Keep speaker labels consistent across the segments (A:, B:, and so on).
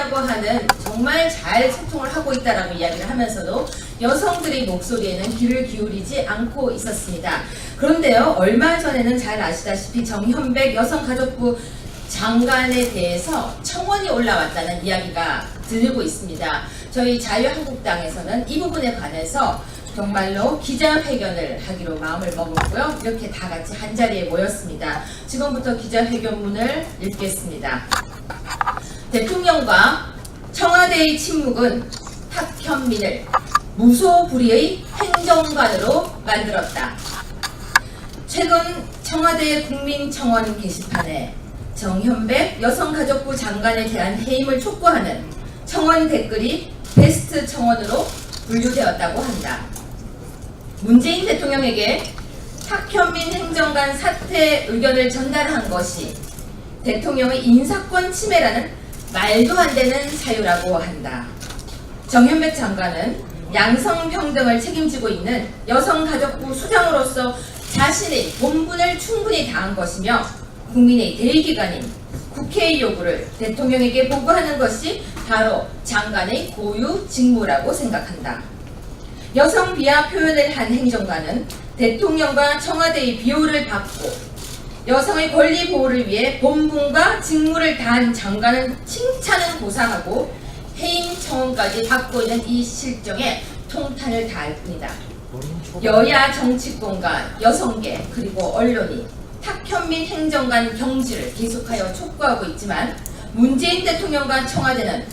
A: 국민이라고 하는 정말 잘 소통을 하고 있다라고 이야기를 하면서도 여성들의 목소리에는 귀를 기울이지 않고 있었습니다. 그런데요, 얼마 전에는 잘 아시다시피 정현백 여성가족부 장관에 대해서 청원이 올라왔다는 이야기가 들리고 있습니다. 저희 자유한국당에서는 이 부분에 관해서 정말로 기자회견을 하기로 마음을 먹었고요. 이렇게 다 같이 한자리에 모였습니다. 지금부터 기자회견문을 읽겠습니다. 대통령과 청와대의 침묵은 탁현민을 무소불위의 행정관으로 만들었다. 최근 청와대 국민청원 게시판에 정현백 여성가족부 장관에 대한 해임을 촉구하는 청원 댓글이 베스트 청원으로 분류되었다고 한다. 문재인 대통령에게 탁현민 행정관 사퇴 의견을 전달한 것이 대통령의 인사권 침해라는 말도 안 되는 사유라고 한다. 정현백 장관은 양성평등을 책임지고 있는 여성가족부 수장으로서 자신의 본분을 충분히 다한 것이며 국민의 대의기관인 국회의 요구를 대통령에게 보고하는 것이 바로 장관의 고유 직무라고 생각한다. 여성 비하 표현을 한 행정관은 대통령과 청와대의 비호를 받고 여성의 권리 보호를 위해 본분과 직무를 다한 장관은 칭찬은 고사하고 해임 청원까지 받고 있는 이 실정에 통탄을 다할 뿐이다. 여야 정치권과 여성계 그리고 언론이 탁현민 행정관 경질을 계속하여 촉구하고 있지만 문재인 대통령과 청와대는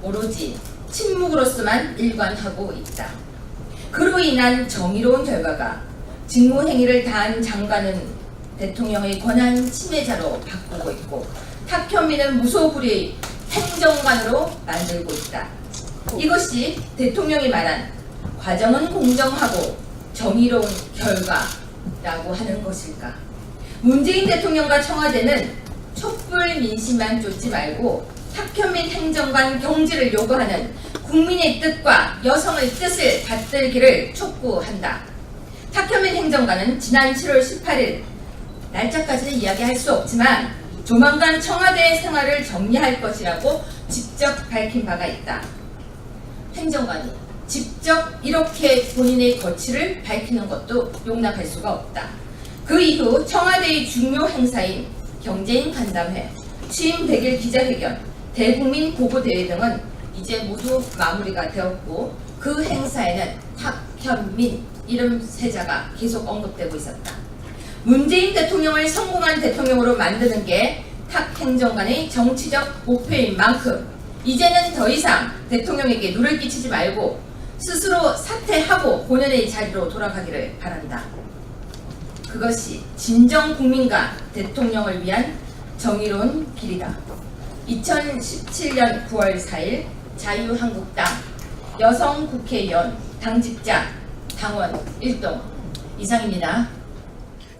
A: 오로지 침묵으로서만 일관하고 있다. 그로 인한 정의로운 결과가 직무행위를 다한 장관은 대통령의 권한 침해자로 바꾸고 있고 탁현민은 무소불위의 행정관으로 만들고 있다. 이것이 대통령이 말한 과정은 공정하고 정의로운 결과라고 하는 것일까? 문재인 대통령과 청와대는 촛불 민심만 쫓지 말고 탁현민 행정관 경질을 요구하는 국민의 뜻과 여성의 뜻을 받들기를 촉구한다. 탁현민 행정관은 지난 7월 18일 날짜까지는 이야기할 수 없지만 조만간 청와대의 생활을 정리할 것이라고 직접 밝힌 바가 있다. 행정관이 직접 이렇게 본인의 거취를 밝히는 것도 용납할 수가 없다. 그 이후 청와대의 중요 행사인 경제인 간담회, 취임 100일 기자회견, 대국민 보고대회 등은 이제 모두 마무리가 되었고 그 행사에는 탁현민 이름 세자가 계속 언급되고 있었다. 문재인 대통령을 성공한 대통령으로 만드는 게 탁 행정관의 정치적 목표인 만큼 이제는 더 이상 대통령에게 누를 끼치지 말고 스스로 사퇴하고 본연의 자리로 돌아가기를 바란다. 그것이 진정 국민과 대통령을 위한 정의로운 길이다. 2017년 9월 4일 자유한국당 여성 국회의원 당직자 당원 1동 이상입니다.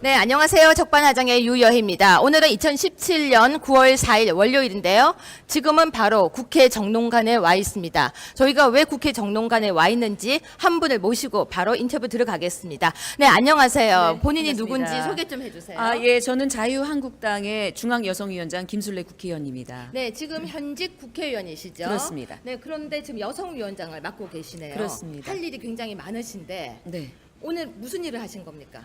B: 네, 안녕하세요. 적반하장의 유여희입니다. 오늘은 2017년 9월 4일 월요일인데요. 지금은 바로 국회 정론관에 와 있습니다. 저희가 왜 국회 정론관에 와 있는지 한 분을 모시고 바로 인터뷰 들어가겠습니다. 네, 안녕하세요.
C: 네,
B: 본인이
C: 반갑습니다.
B: 누군지 소개 좀 해주세요.
C: 예, 저는 자유한국당의 중앙여성위원장 김술래 국회의원입니다.
B: 네, 지금 현직 국회의원이시죠?
C: 그렇습니다.
B: 네, 그런데 지금 여성위원장을 맡고 계시네요.
C: 그렇습니다.
B: 할 일이 굉장히 많으신데
C: 네.
B: 오늘 무슨 일을 하신 겁니까?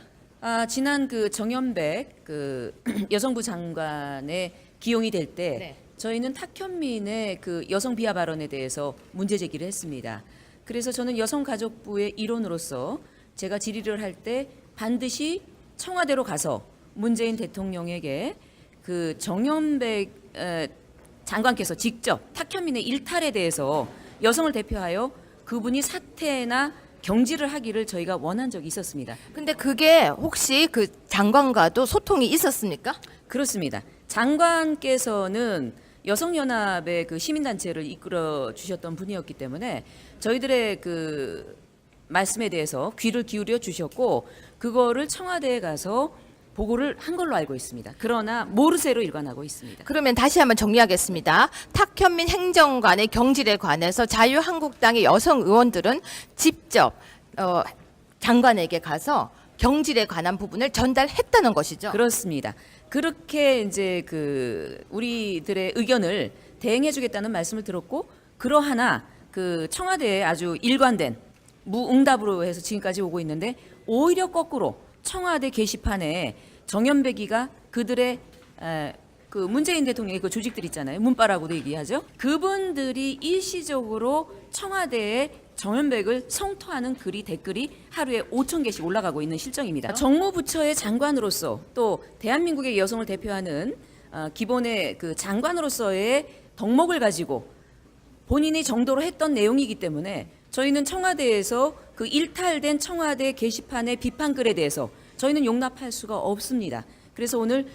C: 지난 그 정현백 그 여성부 장관에 기용이 될 때
B: 네.
C: 저희는 탁현민의 그 여성 비하 발언에 대해서 문제 제기를 했습니다. 그래서 저는 여성가족부의 일원으로서 제가 질의를 할 때 반드시 청와대로 가서 문재인 대통령에게 그 정현백 장관께서 직접 탁현민의 일탈에 대해서 여성을 대표하여 그분이 사퇴나 경질을 하기를 저희가 원한 적이 있었습니다.
B: 근데 그게 혹시 그 장관과도 소통이 있었습니까?
C: 그렇습니다. 장관께서는 여성연합의 그 시민단체를 이끌어 주셨던 분이었기 때문에 저희들의 그 말씀에 대해서 귀를 기울여 주셨고 그거를 청와대에 가서 보고를 한 걸로 알고 있습니다. 그러나 모르쇠로 일관하고 있습니다.
B: 그러면 다시 한번 정리하겠습니다. 탁현민 행정관의 경질에 관해서 자유한국당의 여성 의원들은 직접 장관에게 가서 경질에 관한 부분을 전달했다는 것이죠.
C: 그렇습니다. 그렇게 이제 그 우리들의 의견을 대행해주겠다는 말씀을 들었고 그러하나 그 청와대에 아주 일관된 무응답으로 해서 지금까지 오고 있는데 오히려 거꾸로 청와대 게시판에 정연배기가 그들의 그 문재인 대통령의 그 조직들 있잖아요. 문바라고도 얘기하죠. 그분들이 일시적으로 청와대에 정연백을 성토하는 글이 댓글이 하루에 5,000개씩 올라가고 있는 실정입니다. 정무부처의 장관으로서 또 대한민국의 여성을 대표하는 기본의 그 장관으로서의 덕목을 가지고 본인이 정도로 했던 내용이기 때문에 저희는 청와대에서 그 일탈된 청와대 게시판의 비판글에 대해서 저희는 용납할 수가 없습니다. 그래서 오늘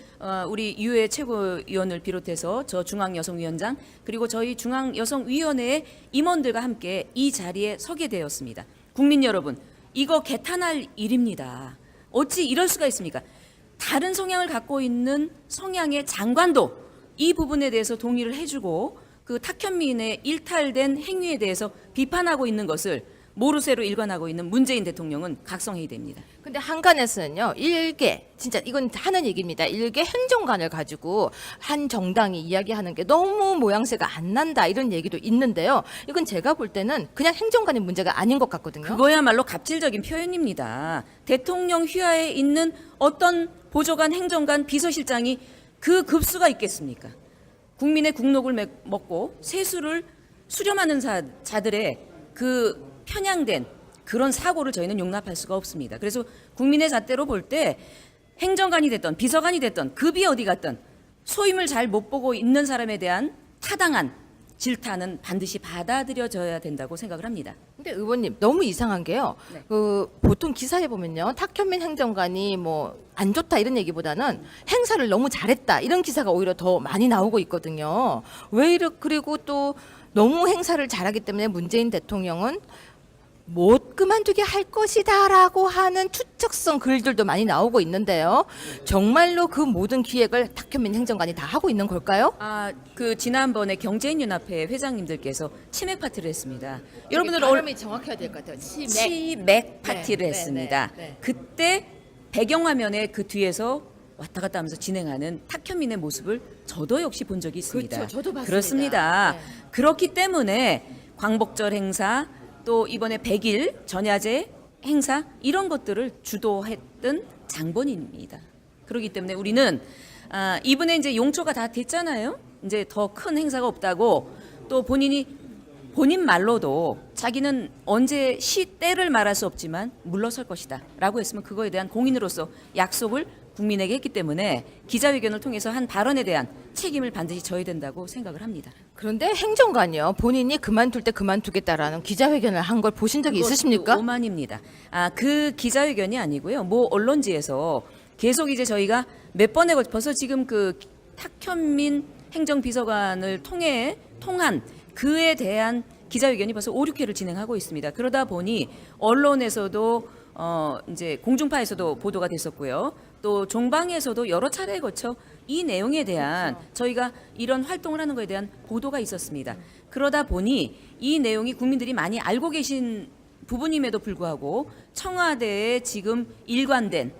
C: 우리 유해 최고위원을 비롯해서 저 중앙여성위원장 그리고 저희 중앙여성위원회의 임원들과 함께 이 자리에 서게 되었습니다. 국민 여러분, 이거 개탄할 일입니다. 어찌 이럴 수가 있습니까? 다른 성향을 갖고 있는 성향의 장관도 이 부분에 대해서 동의를 해주고 그 탁현민의 일탈된 행위에 대해서 비판하고 있는 것을 모르쇠로 일관하고 있는 문재인 대통령은 각성해야 됩니다.
B: 근데 한간에서는요, 일개, 진짜 이건 하는 얘기입니다. 일개 행정관을 가지고 한 정당이 이야기하는 게 너무 모양새가 안 난다 이런 얘기도 있는데요. 이건 제가 볼 때는 그냥 행정관의 문제가 아닌 것 같거든요.
C: 그거야말로 갑질적인 표현입니다. 대통령 휘하에 있는 어떤 보좌관, 행정관, 비서실장이 그 급수가 있겠습니까? 국민의 국록을 먹고 세수를 수렴하는 자들의 그 편향된 그런 사고를 저희는 용납할 수가 없습니다. 그래서 국민의 잣대로 볼 때 행정관이 됐던 비서관이 됐던 급이 어디 갔든 소임을 잘 못 보고 있는 사람에 대한 타당한 질타는 반드시 받아들여져야 된다고 생각을 합니다.
B: 근데 의원님 너무 이상한 게요.
C: 네.
B: 그 보통 기사에 보면요, 탁현민 행정관이 뭐 안 좋다 이런 얘기보다는 행사를 너무 잘했다 이런 기사가 오히려 더 많이 나오고 있거든요. 왜 이렇게 그리고 또 너무 행사를 잘하기 때문에 문재인 대통령은 못 그만두게 할 것이다라고 하는 추측성 글들도 많이 나오고 있는데요. 정말로 그 모든 기획을 탁현민 행정관이 다 하고 있는 걸까요?
C: 그 지난번에 경제인연합회 회장님들께서 치맥 파티를 했습니다. 여러분들
B: 발음이 정확해야 될 것 같아요.
C: 치맥 파티를
B: 네,
C: 했습니다.
B: 네.
C: 그때 배경화면에 그 뒤에서 왔다 갔다 하면서 진행하는 탁현민의 모습을 저도 역시 본 적이 있습니다.
B: 그렇죠. 저도 봤습니다.
C: 그렇습니다.
B: 네.
C: 그렇기 때문에 광복절 행사 또 이번에 100일 전야제 행사 이런 것들을 주도했던 장본인입니다. 그렇기 때문에 우리는 이번에 이제 용초가 다 됐잖아요. 이제 더 큰 행사가 없다고 또 본인 말로도 자기는 언제 시때를 말할 수 없지만 물러설 것이다 라고 했으면 그거에 대한 공인으로서 약속을 국민에게 했기 때문에 기자회견을 통해서 한 발언에 대한 책임을 반드시 져야 된다고 생각을 합니다.
B: 그런데 행정관이요, 본인이 그만둘 때 그만두겠다라는 기자회견을 한 걸 보신 적이 있으십니까?
C: 오만입니다. 그 기자회견이 아니고요. 모 언론지에서 계속 이제 저희가 몇 번에 걸쳐서 지금 그 탁현민 행정비서관을 통한 그에 대한 기자회견이 벌써 5, 6회를 진행하고 있습니다. 그러다 보니 언론에서도 이제 공중파에서도 보도가 됐었고요. 또 종방에서도 여러 차례에 거쳐 이 내용에 대한 저희가 이런 활동을 하는 것에 대한 보도가 있었습니다. 그러다 보니 이 내용이 국민들이 많이 알고 계신 부분임에도 불구하고 청와대에 지금 일관된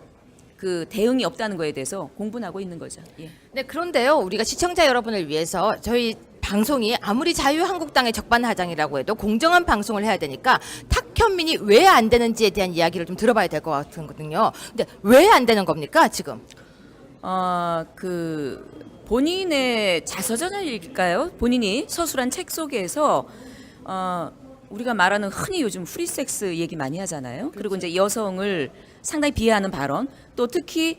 C: 그 대응이 없다는 거에 대해서 공분하고 있는 거죠. 예.
B: 네, 그런데요, 우리가 시청자 여러분을 위해서 저희 방송이 아무리 자유한국당의 적반하장이라고 해도 공정한 방송을 해야 되니까 탁현민이 왜 안 되는지에 대한 이야기를 좀 들어봐야 될 것 같거든요. 근데 왜 안 되는 겁니까 지금?
C: 그 본인의 자서전일까요? 본인이 서술한 책 속에서 우리가 말하는 흔히 요즘 프리섹스 얘기 많이 하잖아요. 그리고 이제 여성을 상당히 비하하는 발언, 또 특히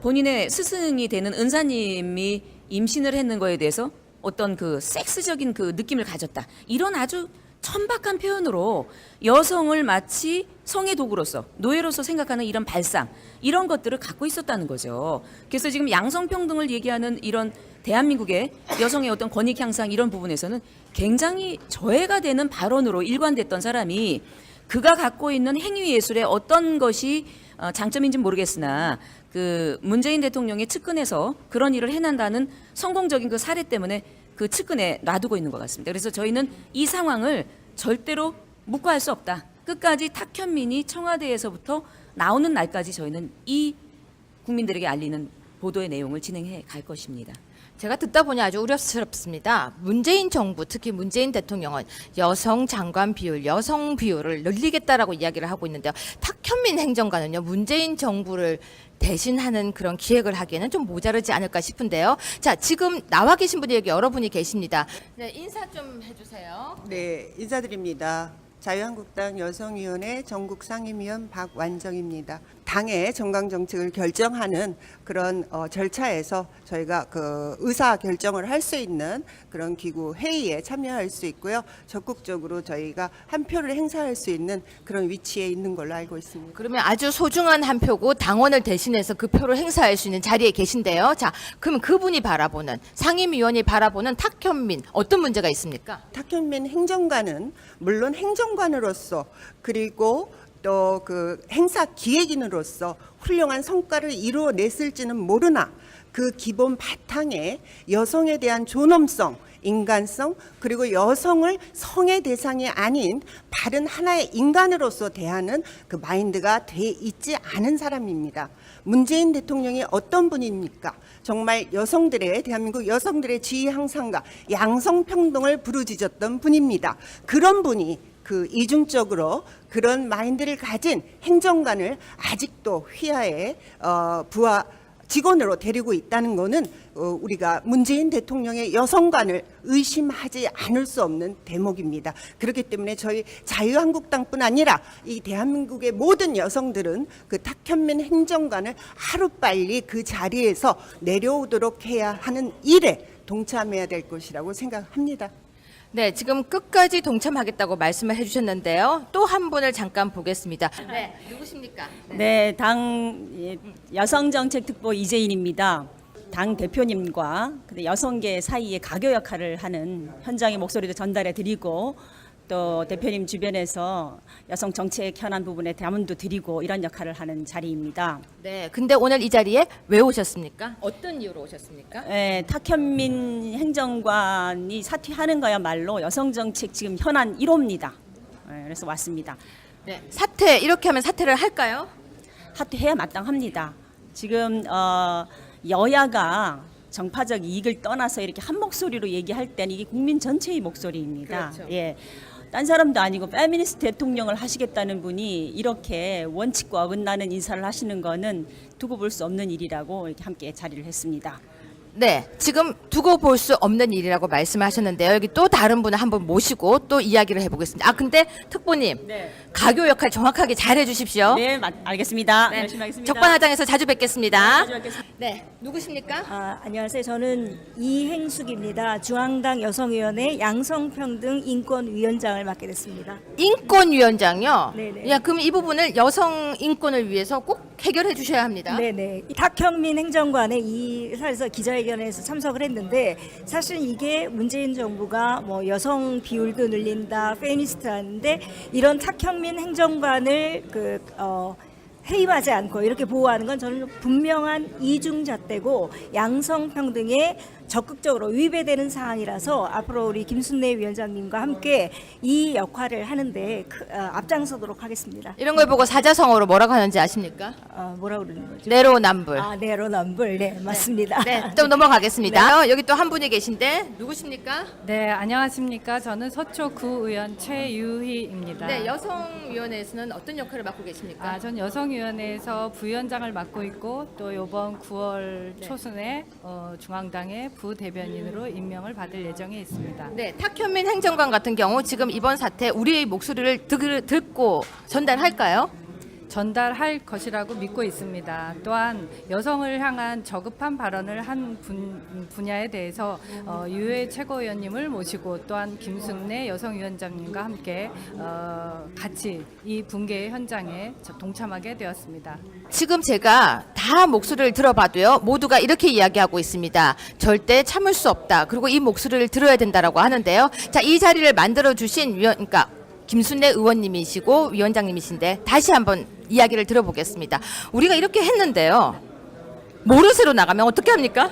C: 본인의 스승이 되는 은사님이 임신을 했는 거에 대해서 어떤 그 섹스적인 그 느낌을 가졌다. 이런 아주 천박한 표현으로 여성을 마치 성의 도구로서 노예로서 생각하는 이런 발상 이런 것들을 갖고 있었다는 거죠. 그래서 지금 양성평등을 얘기하는 이런 대한민국의 여성의 어떤 권익 향상 이런 부분에서는 굉장히 저해가 되는 발언으로 일관됐던 사람이 그가 갖고 있는 행위 예술의 어떤 것이 장점인지는 모르겠으나 그 문재인 대통령의 측근에서 그런 일을 해낸다는 성공적인 그 사례 때문에 그 측근에 놔두고 있는 것 같습니다. 그래서 저희는 이 상황을 절대로 묵과할 수 없다. 끝까지 탁현민이 청와대에서부터 나오는 날까지 저희는 이 국민들에게 알리는 보도의 내용을 진행해 갈 것입니다.
B: 제가 듣다 보니 아주 우려스럽습니다. 문재인 정부, 특히 문재인 대통령은 여성 장관 비율, 여성 비율을 늘리겠다라고 이야기를 하고 있는데요. 탁현민 행정관은요, 문재인 정부를 대신하는 그런 기획을 하기에는 좀 모자르지 않을까 싶은데요. 자, 지금 나와 계신 분이 여기 여러분이 계십니다. 네, 인사 좀 해주세요.
D: 네, 인사드립니다. 자유한국당 여성위원회 전국상임위원 박완정입니다. 당의 정강정책을 결정하는 그런 절차에서 저희가 그 의사 결정을 할 수 있는 그런 기구 회의에 참여할 수 있고요. 적극적으로 저희가 한 표를 행사할 수 있는 그런 위치에 있는 걸로 알고 있습니다.
B: 그러면 아주 소중한 한 표고 당원을 대신해서 그 표를 행사할 수 있는 자리에 계신데요. 자, 그럼 그분이 바라보는, 상임위원이 바라보는 탁현민 어떤 문제가 있습니까?
D: 탁현민 행정관은 물론 행정관으로서 그리고 또 그 행사 기획인으로서 훌륭한 성과를 이루어냈을지는 모르나 그 기본 바탕에 여성에 대한 존엄성, 인간성, 그리고 여성을 성의 대상이 아닌 다른 하나의 인간으로서 대하는 그 마인드가 돼 있지 않은 사람입니다. 문재인 대통령이 어떤 분입니까? 정말 여성들의, 대한민국 여성들의 지위 향상과 양성평등을 부르짖었던 분입니다. 그런 분이 그 이중적으로 그런 마인드를 가진 행정관을 아직도 휘하에 부하 직원으로 데리고 있다는 것은 우리가 문재인 대통령의 여성관을 의심하지 않을 수 없는 대목입니다. 그렇기 때문에 저희 자유한국당뿐 아니라 이 대한민국의 모든 여성들은 그 탁현민 행정관을 하루빨리 그 자리에서 내려오도록 해야 하는 일에 동참해야 될 것이라고 생각합니다.
B: 네, 지금 끝까지 동참하겠다고 말씀을 해주셨는데요. 또 한 분을 잠깐 보겠습니다. 네, 누구십니까?
E: 네, 당 여성정책특보 이재인입니다. 당 대표님과 여성계 사이에 가교 역할을 하는 현장의 목소리도 전달해 드리고 또 대표님 주변에서 여성 정책 현안 부분에 담론도 드리고 이런 역할을 하는 자리입니다.
B: 네, 근데 오늘 이 자리에 왜 오셨습니까? 어떤 이유로 오셨습니까?
E: 네, 탁현민 행정관이 사퇴하는 거야말로 여성 정책 지금 현안 1호입니다. 네, 그래서 왔습니다.
B: 네, 사퇴, 이렇게 하면 사퇴를 할까요?
E: 사퇴해야 마땅합니다. 지금 여야가 정파적 이익을 떠나서 이렇게 한 목소리로 얘기할 때는 이게 국민 전체의 목소리입니다.
B: 그렇죠.
E: 예. 딴 사람도 아니고 페미니스트 대통령을 하시겠다는 분이 이렇게 원칙과 어긋나는 인사를 하시는 거는 두고 볼 수 없는 일이라고 이렇게 함께 자리를 했습니다.
B: 네, 지금 두고 볼 수 없는 일이라고 말씀하셨는데요. 여기 또 다른 분을 한번 모시고 또 이야기를 해보겠습니다. 아, 근데 특보님,
E: 네.
B: 가교 역할 정확하게 잘 해주십시오.
E: 네, 알겠습니다.
B: 네,
E: 열심히 하겠습니다.
B: 적반하장에서 자주 뵙겠습니다.
E: 자주 뵙겠습니다.
B: 네, 누구십니까?
F: 안녕하세요. 저는 이행숙입니다. 중앙당 여성위원회 양성평등 인권위원장을 맡게 됐습니다.
B: 인권위원장요?
F: 네네.
B: 야, 그럼 이 부분을 여성 인권을 위해서 꼭 해결해 주셔야 합니다.
F: 네네. 탁현민 행정관의 이 사에서 기자회견에서 참석을 했는데 사실 이게 문재인 정부가 뭐 여성 비율도 늘린다, 페미니스트하는데 이런 탁현민 행정관을 해임하지 않고 이렇게 보호하는 건 저는 분명한 이중잣대고 양성평등에 적극적으로 위배되는 사안이라서 앞으로 우리 김순례 위원장님과 함께 이 역할을 하는데 앞장서도록 하겠습니다.
B: 이런 걸 보고 사자성어로 뭐라고 하는지 아십니까?
F: 뭐라 그러는 거죠?
B: 내로남불.
F: 내로남불. 네, 맞습니다.
B: 네, 좀 넘어가겠습니다. 여기 또 한 분이 계신데 누구십니까?
G: 네, 안녕하십니까. 저는 서초 구의원 최유희입니다.
B: 네, 여성위원회에서는 어떤 역할을 맡고 계십니까?
G: 전 여성위원회에서 부위원장을 맡고 있고 또 이번 9월 초순에 중앙당의 부대변인으로 임명을 받을 예정에 있습니다.
B: 네, 탁현민 행정관 같은 경우 지금 이번 사태 우리의 목소리를 듣고 전달할까요?
G: 전달할 것이라고 믿고 있습니다. 또한 여성을 향한 저급한 발언을 한 분야에 대해서 유해 최고위원님을 모시고 또한 김순례 여성위원장님과 함께 같이 이 붕괴의 현장에 동참하게 되었습니다.
B: 지금 제가 다 목소리를 들어봐도요, 모두가 이렇게 이야기하고 있습니다. 절대 참을 수 없다. 그리고 이 목소리를 들어야 된다라고 하는데요. 자, 이 자리를 만들어 주신 그러니까 김순례 의원님이시고 위원장님이신데 다시 한번 이야기를 들어보겠습니다. 우리가 이렇게 했는데요. 모르쇠로 나가면 어떻게 합니까?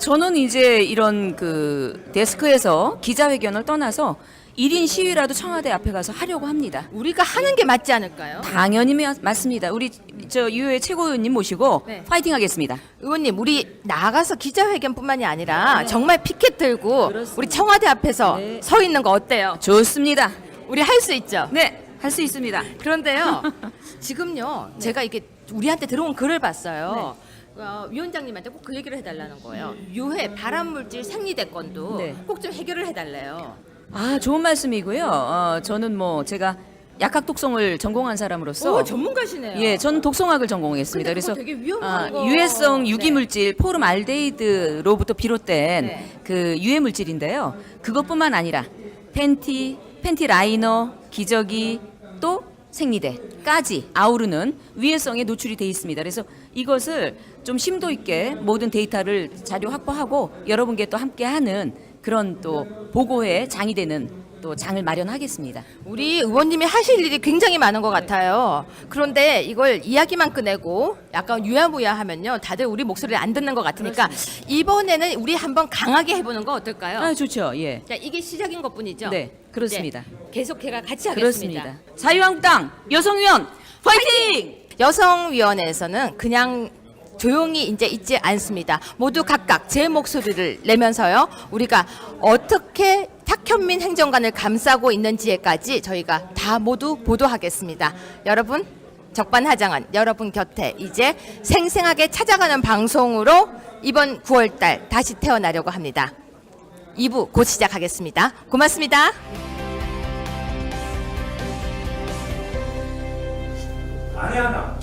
C: 저는 이제 이런 그 데스크에서 기자회견을 떠나서 1인 시위라도 청와대 앞에 가서 하려고 합니다.
B: 우리가 하는 게 맞지 않을까요?
C: 당연히 맞습니다. 우리 저 유효의 최고위원님 모시고
B: 네.
C: 파이팅하겠습니다.
B: 의원님, 우리 나가서 기자회견뿐만이 아니라 정말 피켓 들고 우리 청와대 앞에서
C: 네.
B: 서 있는 거 어때요?
C: 좋습니다.
B: 우리 할 수 있죠?
C: 네, 할 수 있습니다.
B: 그런데요, 지금요, 제가 이게 우리한테 들어온 글을 봤어요. 위원장님한테 꼭 그 얘기를 해달라는 거예요. 유해 발암물질 생리대건도
C: 네.
B: 꼭 좀 해결을 해달래요.
C: 아, 좋은 말씀이고요. 저는 뭐 제가 약학 독성을 전공한 사람으로서
B: 오, 전문가시네요.
C: 예, 저는 독성학을 전공했습니다.
B: 근데 그거
C: 그래서
B: 되게 위험한 거.
C: 유해성
B: 네.
C: 유기물질 포름알데히드로부터 비롯된
B: 네.
C: 그 유해물질인데요. 그것뿐만 아니라 팬티 라이너, 기저귀 또 생리대까지 아우르는 위해성에 노출이 돼 있습니다. 그래서 이것을 좀 심도 있게 모든 데이터를 자료 확보하고 여러분께 또 함께하는 그런 또 보고회 장이 되는 또 장을 마련하겠습니다.
B: 우리 의원님이 하실 일이 굉장히 많은 것 같아요. 그런데 이걸 이야기만 꺼내고 약간 유야무야하면요, 다들 우리 목소리를 안 듣는 것 같으니까 이번에는 우리 한번 강하게 해보는 거 어떨까요?
C: 아, 좋죠. 예.
B: 자, 이게 시작인 것뿐이죠.
C: 네, 그렇습니다.
B: 네, 계속해가 같이 하겠습니다.
C: 그렇습니다. 자유한국당 여성위원 파이팅!
B: 여성위원회에서는 그냥 조용히 이제 있지 않습니다. 모두 각각 제 목소리를 내면서요, 우리가 어떻게 탁현민 행정관을 감싸고 있는지에까지 저희가 다 모두 보도하겠습니다. 여러분, 적반하장은 여러분 곁에 이제 생생하게 찾아가는 방송으로 이번 9월달 다시 태어나려고 합니다. 2부 곧 시작하겠습니다. 고맙습니다.
H: 안에 하나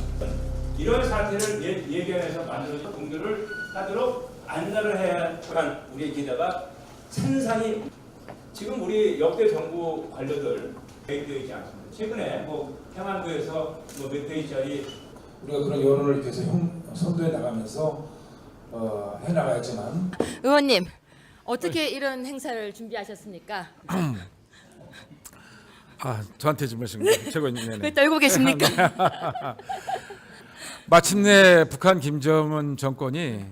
H: 이런 사태를 예견해서 만들어서 공개를 하도록 안달을 해야 한 우리 기자가 산산이 지금 우리 역대 정부 관료들 계획되어 있지 않습니다. 최근에 뭐 평안도에서 뭐 몇 페이지짜리
I: 우리가 그런 여론을 계속 선도해 나가면서 해나가야지만
B: 의원님, 어떻게 이런 행사를 준비하셨습니까?
I: 저한테 질문하신 최고님.
B: 왜 떨고 계십니까?
I: 마침내 북한 김정은 정권이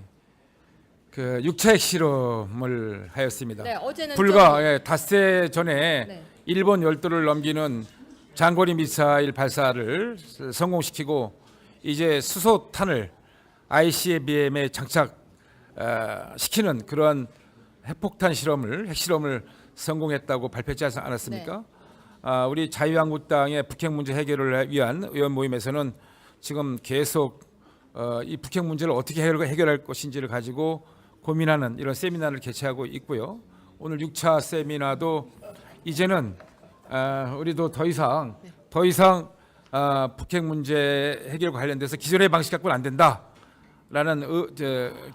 I: 그 6차 핵실험을 하였습니다.
B: 네, 어제는
I: 불과 닷새 전에
B: 네.
I: 일본 열도를 넘기는 장거리 미사일 발사를 성공시키고 이제 수소탄을 ICBM에 장착 시키는 그러한 핵폭탄 핵실험을 성공했다고 발표했지 않았습니까? 우리 자유한국당의 북핵 문제 해결을 위한 의원 모임에서는 지금 계속 이 북핵 문제를 어떻게 해결할 것인지를 가지고 고민하는 이런 세미나를 개최하고 있고요. 오늘 6차 세미나도 이제는 우리도 더 이상 북핵 문제 해결과 관련돼서 기존의 방식 갖고는 안 된다라는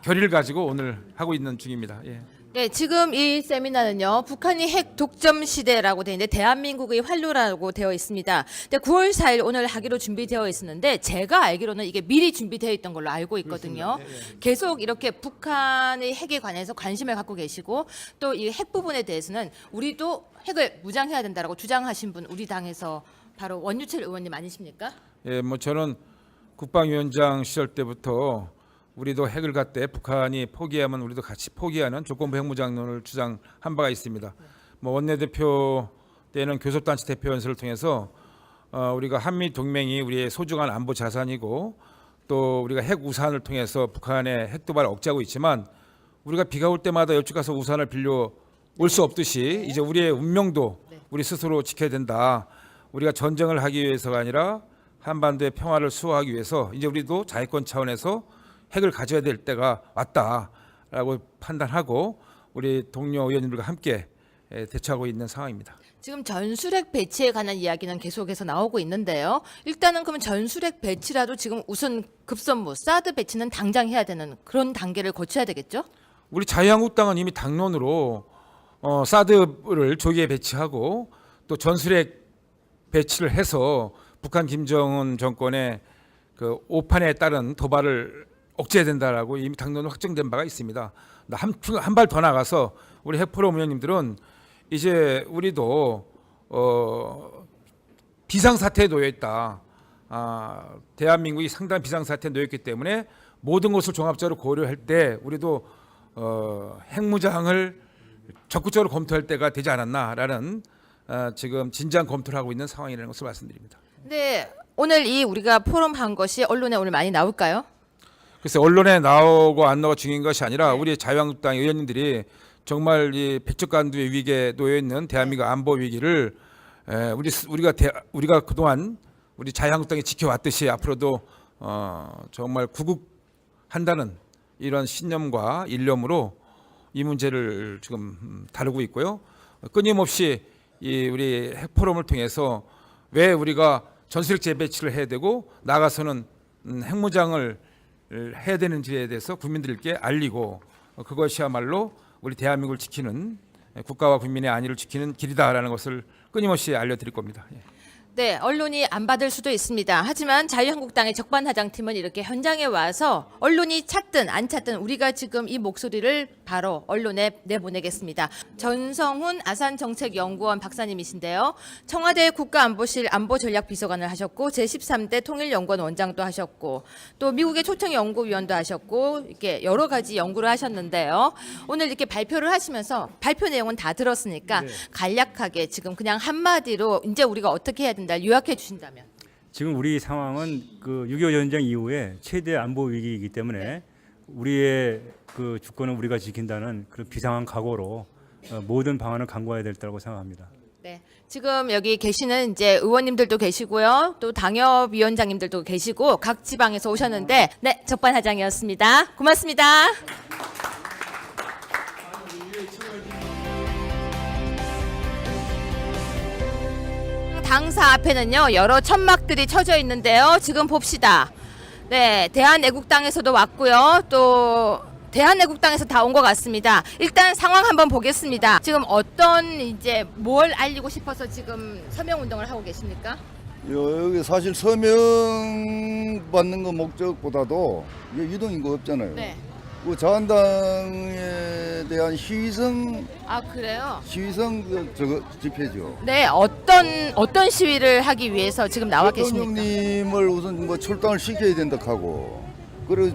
I: 결의를 가지고 오늘 하고 있는 중입니다. 예.
B: 네, 지금 이 세미나는요, 북한이 핵 독점 시대라고 되어 있는데 대한민국의 활로라고 되어 있습니다. 근데 9월 4일 오늘 하기로 준비되어 있었는데 제가 알기로는 이게 미리 준비되어 있던 걸로 알고 있거든요. 계속 이렇게 북한의 핵에 관해서 관심을 갖고 계시고 또 이 핵 부분에 대해서는 우리도 핵을 무장해야 된다라고 주장하신 분 우리 당에서 바로 원유철 의원님 아니십니까?
I: 예, 뭐 저는 국방위원장 시절 때부터 우리도 핵을 갖대 북한이 포기하면 우리도 같이 포기하는 조건부 핵무장론을 주장한 바가 있습니다. 뭐 원내대표 때는 교섭단체 대표 연설을 통해서 우리가 한미 동맹이 우리의 소중한 안보 자산이고 또 우리가 핵 우산을 통해서 북한의 핵 도발을 억제하고 있지만 우리가 비가 올 때마다 옆집 가서 우산을 빌려 올 수 없듯이 이제 우리의 운명도 우리 스스로 지켜야 된다. 우리가 전쟁을 하기 위해서가 아니라 한반도의 평화를 수호하기 위해서 이제 우리도 자위권 차원에서 핵을 가져야 될 때가 왔다라고 판단하고 우리 동료 의원님들과 함께 대처하고 있는 상황입니다.
B: 지금 전술핵 배치에 관한 이야기는 계속해서 나오고 있는데요. 일단은 그러면 전술핵 배치라도 지금 우선 급선무 사드 배치는 당장 해야 되는 그런 단계를 거쳐야 되겠죠?
I: 우리 자유한국당은 이미 당론으로 사드를 조기에 배치하고 또 전술핵 배치를 해서 북한 김정은 정권의 그 오판에 따른 도발을 억제해야 된다라고 이미 당론으로 확정된 바가 있습니다. 한 발 더 나가서 우리 핵포럼 의원님들은 이제 우리도 비상사태에 놓여 있다. 대한민국이 상당한 비상사태에 놓여 있기 때문에 모든 것을 종합적으로 고려할 때 우리도 핵무장을 적극적으로 검토할 때가 되지 않았나라는 지금 진지한 검토를 하고 있는 상황이라는 것을 말씀드립니다.
B: 근데 오늘 이 우리가 포럼한 것이 언론에 오늘 많이 나올까요?
I: 글쎄 언론에 나오고 안 나오고 중요한 것이 아니라 우리 자유한국당 의원님들이 정말 이 백척간두의 위기에 놓여 있는 대한민국 안보 위기를 우리가 그동안 우리 자유한국당이 지켜왔듯이 앞으로도 정말 구국한다는 이런 신념과 일념으로 이 문제를 지금 다루고 있고요. 끊임없이 이 우리 핵포럼을 통해서 왜 우리가 전술핵 재배치를 해야 되고 나가서는 핵무장을 해야 되는지에 대해서 국민들께 알리고 그것이야말로 우리 대한민국을 지키는 국가와 국민의 안위를 지키는 길이다라는 것을 끊임없이 알려드릴 겁니다. 예.
B: 네, 언론이 안 받을 수도 있습니다. 하지만 자유한국당의 적반하장팀은 이렇게 현장에 와서 언론이 찾든 안 찾든 우리가 지금 이 목소리를 바로 언론에 내보내겠습니다. 전성훈 아산정책연구원 박사님이신데요. 청와대 국가안보실 안보전략비서관을 하셨고 제13대 통일연구원 원장도 하셨고 또 미국의 초청연구위원도 하셨고 이렇게 여러 가지 연구를 하셨는데요. 오늘 이렇게 발표를 하시면서 발표 내용은 다 들었으니까 간략하게 지금 그냥 한마디로 이제 우리가 어떻게 해야 된다 요약해 주신다면.
J: 지금 우리 상황은 그 6.25 전쟁 이후에 최대 안보 위기이기 때문에 우리의 그 주권을 우리가 지킨다는 그런 비상한 각오로 모든 방안을 강구해야 될 때라고 생각합니다.
B: 네, 지금 여기 계시는 이제 의원님들도 계시고요, 또 당협위원장님들도 계시고 각 지방에서 오셨는데, 네, 적반하장이었습니다. 고맙습니다. 당사 앞에는요 여러 천막들이 쳐져 있는데요. 지금 봅시다. 네, 대한애국당에서도 왔고요. 또 대한애국당에서 다 온 것 같습니다. 일단 상황 한번 보겠습니다. 지금 어떤 이제 뭘 알리고 싶어서 지금 서명 운동을 하고 계십니까?
K: 여기 사실 서명 받는 거 목적보다도 이동인 거 없잖아요.
B: 네.
K: 그 자한당에 대한 시위성
B: 아 그래요?
K: 저거 집회죠.
B: 네, 어떤 시위를 하기 위해서 지금 나와 계십니까?
K: 대통령님을 우선 뭐 출당을 시켜야 된다 하고, 그리고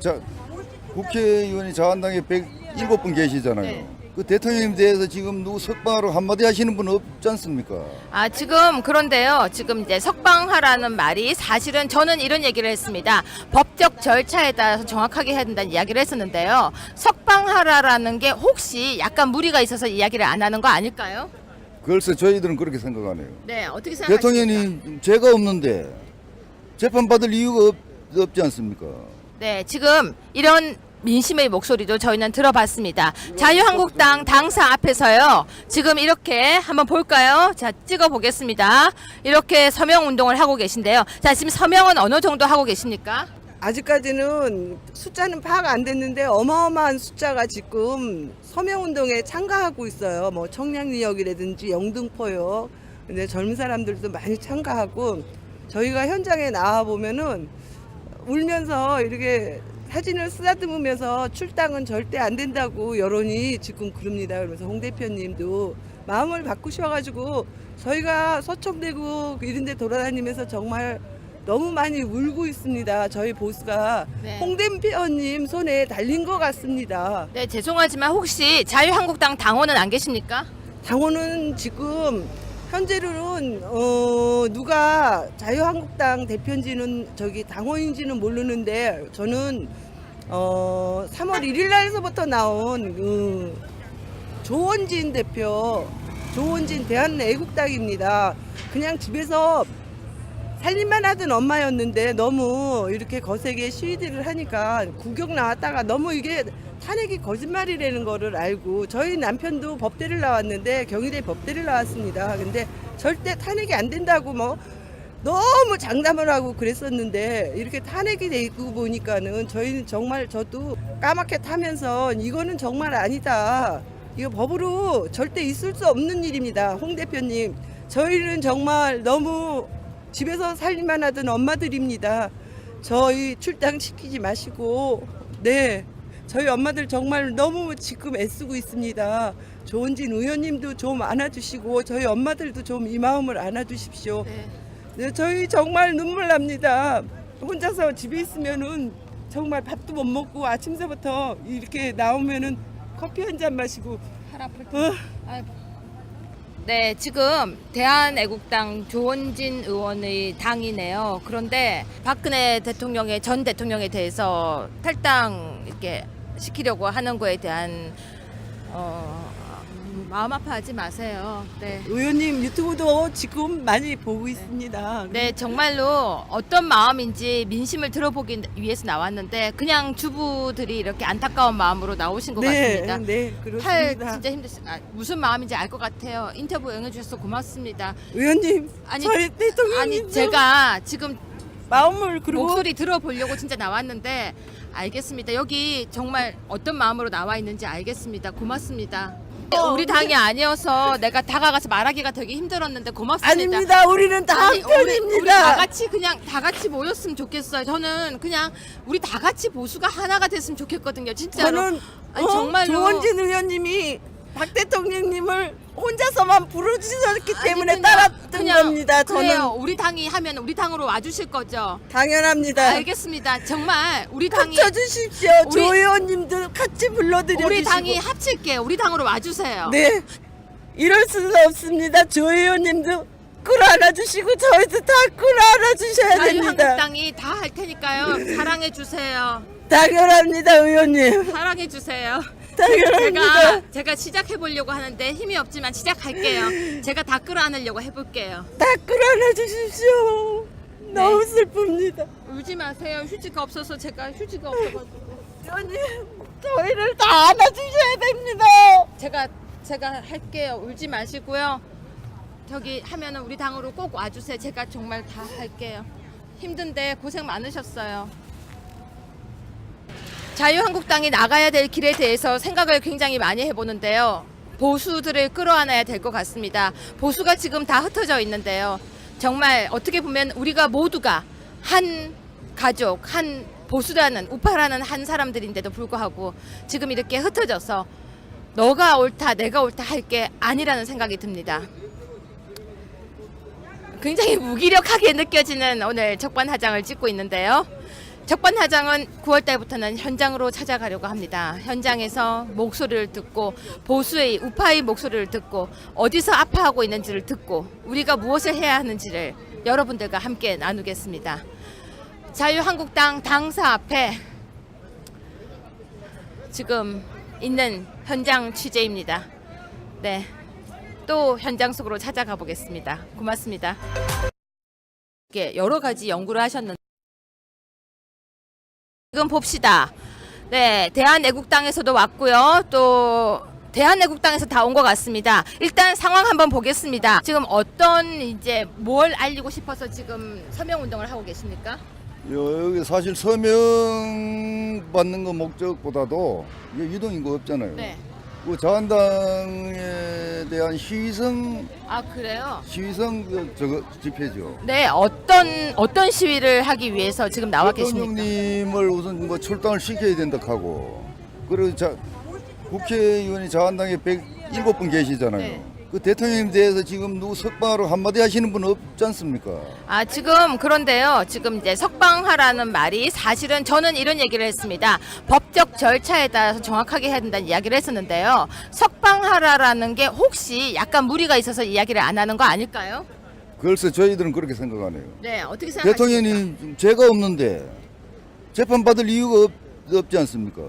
K: 국회의원이 자한당에 107분 계시잖아요.
B: 네.
K: 그 대통령님 대해서 지금 누구 석방하러 한마디 하시는 분 없지 않습니까?
B: 아, 지금 그런데요. 지금 이제 석방하라는 말이 사실은 저는 이런 얘기를 했습니다. 법적 절차에 따라서 정확하게 해야 된다는 이야기를 했었는데요. 석방하라라는 게 혹시 약간 무리가 있어서 이야기를 안 하는 거 아닐까요?
K: 글쎄 저희들은 그렇게 생각하네요.
B: 네, 어떻게 생각하십니까?
K: 대통령이 죄가 없는데 재판받을 이유가 없지 않습니까?
B: 네, 지금 이런 민심의 목소리도 저희는 들어봤습니다. 자유한국당 당사 앞에서요. 지금 이렇게 한번 볼까요? 자, 찍어 보겠습니다. 이렇게 서명 운동을 하고 계신데요. 자, 지금 서명은 어느 정도 하고 계십니까?
L: 아직까지는 숫자는 파악 안 됐는데 어마어마한 숫자가 지금 서명운동에 참가하고 있어요. 뭐 청량리역이라든지 영등포역. 근데 젊은 사람들도 많이 참가하고 저희가 현장에 나와 보면은 울면서 이렇게 사진을 쓰다듬으면서 출당은 절대 안 된다고 여론이 지금 그럽니다. 그러면서 홍 대표님도 마음을 바꾸셔가지고 저희가 서청대구 이런 데 돌아다니면서 정말 너무 많이 울고 있습니다. 저희 보수가
B: 네.
L: 홍 대표님 손에 달린 것 같습니다.
B: 네, 죄송하지만 혹시 자유한국당 당원은 안 계십니까?
L: 당원은 지금 현재로는 누가 자유한국당 대표인지는 저기 당원인지는 모르는데 저는 3월 1일 날서부터 나온 조원진 대표, 조원진 대한애국당입니다. 그냥 집에서 살림만 하던 엄마였는데 너무 이렇게 거세게 시위들을 하니까 구경 나왔다가 너무 이게 탄핵이 거짓말이라는 거를 알고 저희 남편도 법대를 나왔는데 경희대 법대를 나왔습니다. 근데 절대 탄핵이 안 된다고 뭐 너무 장담을 하고 그랬었는데 이렇게 탄핵이 되고 보니까는 저희는 정말 저도 까맣게 타면서 이거는 정말 아니다. 이거 법으로 절대 있을 수 없는 일입니다. 홍 대표님, 저희는 정말 너무 집에서 살림만 하던 엄마들입니다. 저희 출당시키지 마시고 네. 저희 엄마들 정말 너무 지금 애쓰고 있습니다. 조은진 의원님도 좀 안아주시고 저희 엄마들도 좀 이 마음을 안아주십시오. 네, 저희 정말 눈물 납니다. 혼자서 집에 있으면은 정말 밥도 못 먹고 아침서부터 이렇게 나오면은 커피 한 잔 마시고
B: 네, 지금 대한애국당 조원진 의원의 당이네요. 그런데 박근혜 대통령의 전 대통령에 대해서 탈당 이렇게 시키려고 하는 거에 대한 마음 아파하지 마세요. 네.
L: 의원님 유튜브도 지금 많이 보고 있습니다.
B: 네, 정말로 어떤 마음인지 민심을 들어보기 위해서 나왔는데 그냥 주부들이 이렇게 안타까운 마음으로 나오신 것 같습니다.
L: 네,
B: 팔
L: 그렇습니다.
B: 진짜 무슨 마음인지 알 것 같아요. 인터뷰 응해주셔서 고맙습니다.
L: 의원님,
B: 아니,
L: 저희 대통령님
B: 아니 제가 지금
L: 마음을 그리고
B: 목소리 들어보려고 진짜 나왔는데 알겠습니다. 여기 정말 어떤 마음으로 나와 있는지 알겠습니다. 고맙습니다. 우리 당이 아니어서 내가 다가가서 말하기가 되게 힘들었는데 고맙습니다.
L: 아닙니다. 우리는 다
B: 아니,
L: 한편입니다.
B: 우리 다 같이 그냥 다 같이 모였으면 좋겠어요. 저는 그냥 우리 다 같이 보수가 하나가 됐으면 좋겠거든요. 진짜로.
L: 저는
B: 아니, 정말로.
L: 조원진 의원님이 박 대통령님을 혼자서만 부르짖었기
B: 아니,
L: 때문에
B: 그냥-
L: 따랐던
B: 그냥
L: 겁니다.
B: 그래요.
L: 저는
B: 우리 당이 하면 우리 당으로 와주실 거죠.
L: 당연합니다.
B: 알겠습니다. 정말 우리 당이
L: 합쳐주십시오.
B: 우리-
L: 조 의원님도 같이 불러드려
B: 우리
L: 주시고.
B: 당이 합칠게요. 우리 당으로 와주세요.
L: 네, 이럴 수는 없습니다. 조 의원님도 끌어안아 주시고 저희도 다 끌어안아 주셔야 됩니다.
B: 자유한국당이 다 할 테니까요. 사랑해 주세요.
L: 당연합니다, 의원님.
B: 사랑해 주세요.
L: 당연합니다.
B: 제가 시작해 보려고 하는데 힘이 없지만 시작할게요. 제가 다 끌어안으려고 해볼게요.
L: 다 끌어안아 주십시오. 너무 슬픕니다.
B: 울지 마세요. 휴지가 없어서 제가 휴지가 없어가지고.
L: 의원님, 저희를 다 안아주셔야 됩니다.
B: 제가 할게요. 울지 마시고요. 저기 하면은 우리 당으로 꼭 와주세요. 제가 정말 다 할게요. 힘든데 고생 많으셨어요. 자유한국당이 나가야 될 길에 대해서 생각을 굉장히 많이 해보는데요. 보수들을 끌어안아야 될 것 같습니다. 보수가 지금 다 흩어져 있는데요. 정말 어떻게 보면 우리가 모두가 한 가족, 한 보수라는 우파라는 한 사람들인데도 불구하고 지금 이렇게 흩어져서 너가 옳다, 내가 옳다 할 게 아니라는 생각이 듭니다. 굉장히 무기력하게 느껴지는 오늘 적반하장을 찍고 있는데요. 적반하장은 9월 달부터는 현장으로 찾아가려고 합니다. 현장에서 목소리를 듣고 보수의 우파의 목소리를 듣고 어디서 아파하고 있는지를 듣고 우리가 무엇을 해야 하는지를 여러분들과 함께 나누겠습니다. 자유한국당 당사 앞에 지금 있는 현장 취재입니다. 네, 또 현장 속으로 찾아가 보겠습니다. 고맙습니다. 여러 가지 연구를 하셨는데 지금 봅시다. 네, 대한애국당에서도 왔고요. 또 대한애국당에서 다 온 것 같습니다. 일단 상황 한번 보겠습니다. 지금 이제 뭘 알리고 싶어서 지금 서명 운동을 하고 계십니까?
K: 여기 사실 서명 받는 거 목적보다도 이게 유동인구 없잖아요.
B: 네.
K: 그 자한당에 대한 시위성
B: 그래요?
K: 저거 집회죠.
B: 네, 어떤 시위를 하기 위해서 지금 나와 계십니까?
K: 대통령님을 우선 뭐 출당을 시켜야 된다 하고, 그리고 국회의원이 자한당에 107분 계시잖아요.
B: 네.
K: 그 대통령님 대해서 지금 누구 석방하러 한마디 하시는 분 없지 않습니까?
B: 지금 그런데요. 지금 이제 석방하라는 말이 사실은 저는 이런 얘기를 했습니다. 법적 절차에 따라서 정확하게 해야 된다는 이야기를 했었는데요. 석방하라라는 게 혹시 약간 무리가 있어서 이야기를 안 하는 거 아닐까요?
K: 글쎄 저희들은 그렇게 생각하네요.
B: 네, 어떻게 생각하십니까?
K: 대통령님 죄가 없는데 재판받을 이유가 없지 않습니까?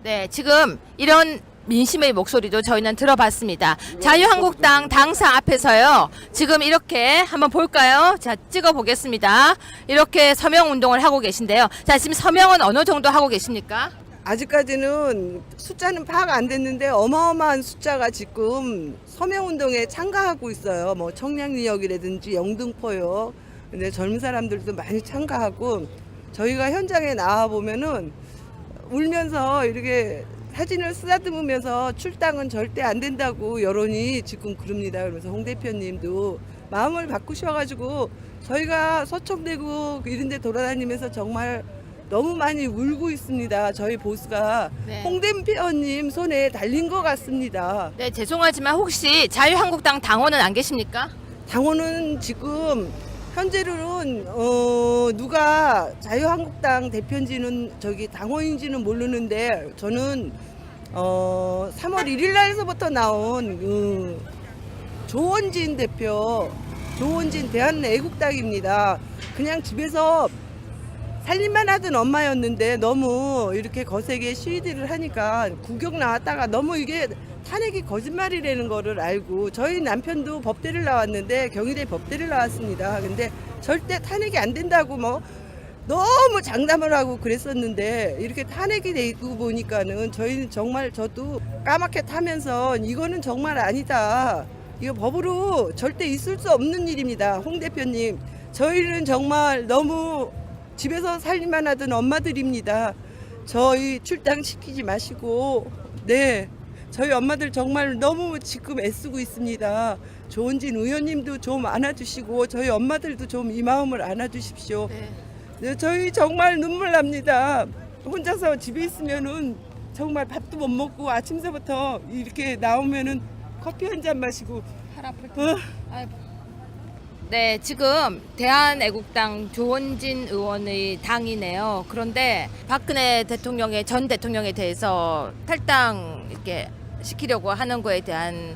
B: 네, 지금 이런 민심의 목소리도 저희는 들어봤습니다. 자유한국당 당사 앞에서요. 지금 이렇게 한번 볼까요? 자, 찍어 보겠습니다. 이렇게 서명 운동을 하고 계신데요. 자, 지금 서명은 어느 정도 하고 계십니까?
L: 아직까지는 숫자는 파악 안 됐는데 어마어마한 숫자가 지금 서명운동에 참가하고 있어요. 뭐 청량리역이라든지 영등포역. 근데 젊은 사람들도 많이 참가하고 저희가 현장에 나와 보면은 울면서 이렇게 사진을 쓰다듬으면서 출당은 절대 안 된다고 여론이 지금 그럽니다. 그러면서 홍 대표님도 마음을 바꾸셔가지고 저희가 서청대구 이런 데 돌아다니면서 정말 너무 많이 울고 있습니다. 저희 보수가
B: 네.
L: 홍 대표님 손에 달린 것 같습니다.
B: 네, 죄송하지만 혹시 자유한국당 당원은 안 계십니까?
L: 당원은 지금 현재로는 누가 자유한국당 대표인지는 당원인지는 모르는데 저는 3월 1일 날서부터 나온 조원진 대표, 조원진 대한애국당입니다. 그냥 집에서 살림만 하던 엄마였는데 너무 이렇게 거세게 시위들을 하니까 구경 나왔다가 너무 이게 탄핵이 거짓말이라는 거를 알고 저희 남편도 법대를 나왔는데 경희대 법대를 나왔습니다. 근데 절대 탄핵이 안 된다고 뭐 너무 장담을 하고 그랬었는데 이렇게 탄핵이 되고 보니까는 저희는 정말 저도 까맣게 타면서 이거는 정말 아니다. 이거 법으로 절대 있을 수 없는 일입니다. 홍 대표님, 저희는 정말 너무 집에서 살림만 하던 엄마들입니다. 저희 출당시키지 마시고, 네, 저희 엄마들 정말 너무 지금 애쓰고 있습니다. 조원진 의원님도 좀 안아주시고 저희 엄마들도 좀 이 마음을 안아주십시오. 네, 저희 정말 눈물 납니다. 혼자서 집에 있으면은 정말 밥도 못 먹고 아침서부터 이렇게 나오면은 커피 한 잔 마시고
B: 네, 지금 대한애국당 조원진 의원의 당이네요. 그런데 박근혜 대통령의 전 대통령에 대해서 탈당 이렇게 시키려고 하는 거에 대한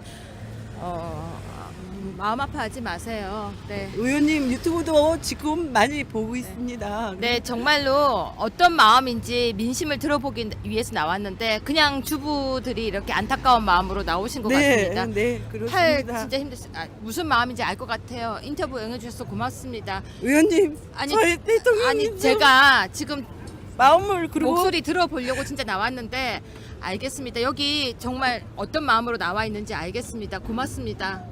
B: 마음 아파하지 마세요. 네.
L: 의원님 유튜브도 지금 많이 보고 있습니다.
B: 네, 정말로 어떤 마음인지 민심을 들어보기 위해서 나왔는데 그냥 주부들이 이렇게 안타까운 마음으로 나오신 것 같습니다.
L: 네,
B: 팔
L: 그렇습니다.
B: 진짜 무슨 마음인지 알 것 같아요. 인터뷰 응해주셔서 고맙습니다.
L: 의원님,
B: 아니,
L: 저희 대통령님
B: 아니 제가 지금
L: 마음을 그리고
B: 목소리 들어보려고 진짜 나왔는데 알겠습니다. 여기 정말 어떤 마음으로 나와 있는지 알겠습니다. 고맙습니다.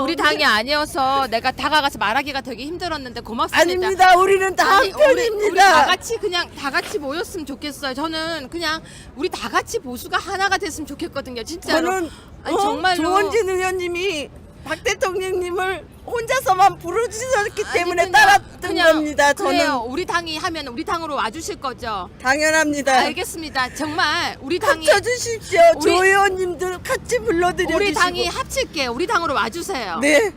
B: 우리 당이 아니어서 내가 다가가서 말하기가 되게 힘들었는데 고맙습니다.
L: 아닙니다. 우리는 다
B: 아니,
L: 한편입니다.
B: 우리 다 같이 그냥 다 같이 모였으면 좋겠어요. 저는 그냥 우리 다 같이 보수가 하나가 됐으면 좋겠거든요. 진짜로.
L: 저는
B: 아니, 정말로.
L: 조원진 의원님이 박 대통령님을 혼자서만 부르짖었기
B: 아니,
L: 때문에
B: 그냥-
L: 따랐던
B: 그냥
L: 겁니다.
B: 그래요.
L: 저는
B: 우리 당이 하면 우리 당으로 와주실 거죠.
L: 당연합니다.
B: 알겠습니다. 정말 우리 당이
L: 합쳐주십시오.
B: 우리-
L: 조 의원님도 같이 불러드려
B: 우리
L: 주시고.
B: 당이 합칠게요. 우리 당으로 와주세요.
L: 네,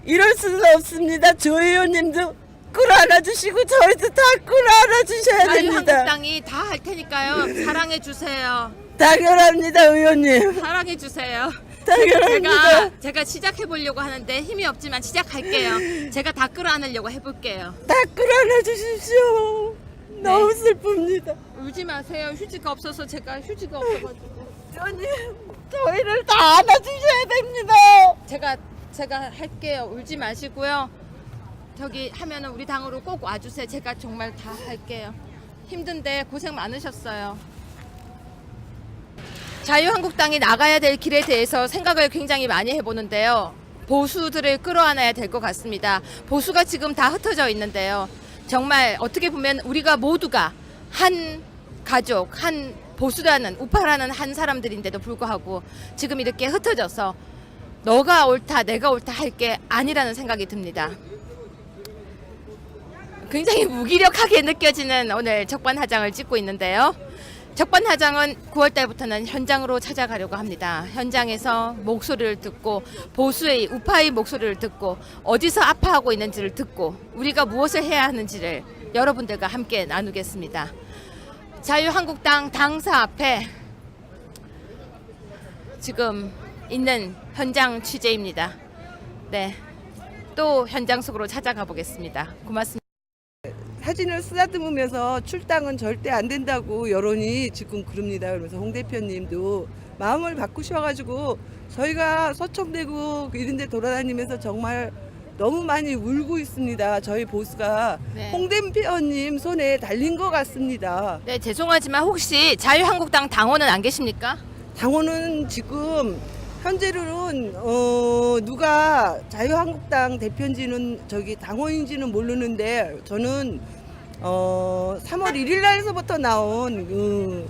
L: 이럴 수는 없습니다. 조 의원님도 끌어안아 주시고 저희도 다 끌어안아 주셔야 됩니다.
B: 자유한국당이 다 할 테니까요. 사랑해 주세요.
L: 당연합니다, 의원님.
B: 사랑해 주세요.
L: 당연합니다.
B: 제가 시작해 보려고 하는데 힘이 없지만 시작할게요. 제가 다 끌어안으려고 해볼게요.
L: 다 끌어안아 주십시오. 너무 슬픕니다.
B: 울지 마세요. 휴지가 없어서 제가 휴지가 없어가지고.
L: 의원님, 저희를 다 안아주셔야 됩니다.
B: 제가 할게요. 울지 마시고요. 저기 하면은 우리 당으로 꼭 와주세요. 제가 정말 다 할게요. 힘든데 고생 많으셨어요. 자유한국당이 나가야 될 길에 대해서 생각을 굉장히 많이 해보는데요. 보수들을 끌어안아야 될 것 같습니다. 보수가 지금 다 흩어져 있는데요. 정말 어떻게 보면 우리가 모두가 한 가족, 한 보수라는 우파라는 한 사람들인데도 불구하고 지금 이렇게 흩어져서 너가 옳다, 내가 옳다 할 게 아니라는 생각이 듭니다. 굉장히 무기력하게 느껴지는 오늘 적반하장을 찍고 있는데요. 적반하장은 9월 달부터는 현장으로 찾아가려고 합니다. 현장에서 목소리를 듣고 보수의 우파의 목소리를 듣고 어디서 아파하고 있는지를 듣고 우리가 무엇을 해야 하는지를 여러분들과 함께 나누겠습니다. 자유한국당 당사 앞에 지금 있는 현장 취재입니다. 네, 또 현장 속으로 찾아가 보겠습니다. 고맙습니다.
L: 사진을 쓰다듬으면서 출당은 절대 안 된다고 여론이 지금 그럽니다. 그러면서 홍 대표님도 마음을 바꾸셔가지고 저희가 서청대구 이런 데 돌아다니면서 정말 너무 많이 울고 있습니다. 저희 보수가
B: 네.
L: 홍 대표님 손에 달린 것 같습니다.
B: 네, 죄송하지만 혹시 자유한국당 당원은 안 계십니까?
L: 당원은 지금 현재로는 누가 자유한국당 대표인지는 저기 당원인지는 모르는데 저는 3월 1일 날서부터 나온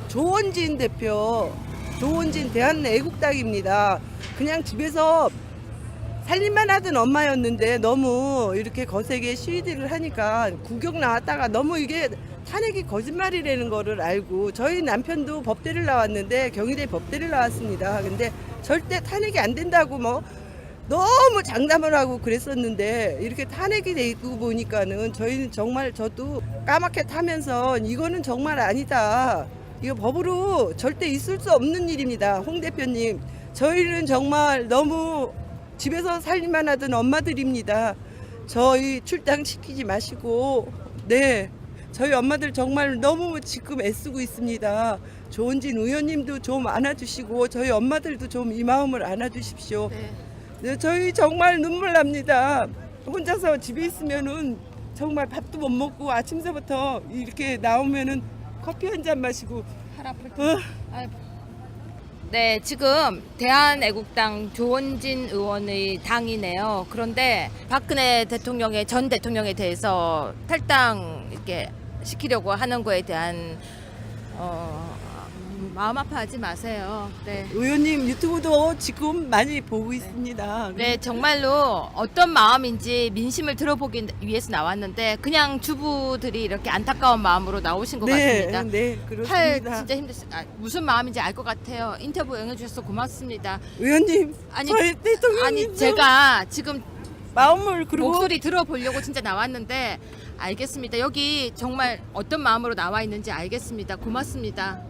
L: 조원진 대표, 조원진 대한애국당입니다. 그냥 집에서 살림만 하던 엄마였는데 너무 이렇게 거세게 시위들을 하니까 구경 나왔다가 너무 이게 탄핵이 거짓말이라는 거를 알고 저희 남편도 법대를 나왔는데 경희대 법대를 나왔습니다. 근데 절대 탄핵이 안 된다고 뭐 너무 장담을 하고 그랬었는데 이렇게 탄핵이 되고 보니까는 저희는 정말 저도 까맣게 타면서 이거는 정말 아니다. 이거 법으로 절대 있을 수 없는 일입니다. 홍 대표님, 저희는 정말 너무 집에서 살림만 하던 엄마들입니다. 저희 출당시키지 마시고, 네, 저희 엄마들 정말 너무 지금 애쓰고 있습니다. 조은진 의원님도 좀 안아주시고 저희 엄마들도 좀 이 마음을 안아주십시오. 네, 저희 정말 눈물 납니다. 혼자서 집에 있으면은 정말 밥도 못 먹고 아침서부터 이렇게 나오면은 커피 한 잔 마시고
B: 네, 지금 대한애국당 조원진 의원의 당이네요. 그런데 박근혜 대통령의 전 대통령에 대해서 탈당 이렇게 시키려고 하는 거에 대한 마음 아파하지 마세요. 네.
L: 의원님 유튜브도 지금 많이 보고 있습니다.
B: 네, 정말로 어떤 마음인지 민심을 들어보기 위해서 나왔는데 그냥 주부들이 이렇게 안타까운 마음으로 나오신 것 같습니다.
L: 네,
B: 팔
L: 그렇습니다.
B: 진짜 무슨 마음인지 알 것 같아요. 인터뷰 응해주셔서 고맙습니다.
L: 의원님,
B: 아니,
L: 저희 대통령님
B: 아니 제가 지금
L: 마음을 그리고
B: 목소리 들어보려고 진짜 나왔는데 알겠습니다. 여기 정말 어떤 마음으로 나와 있는지 알겠습니다. 고맙습니다.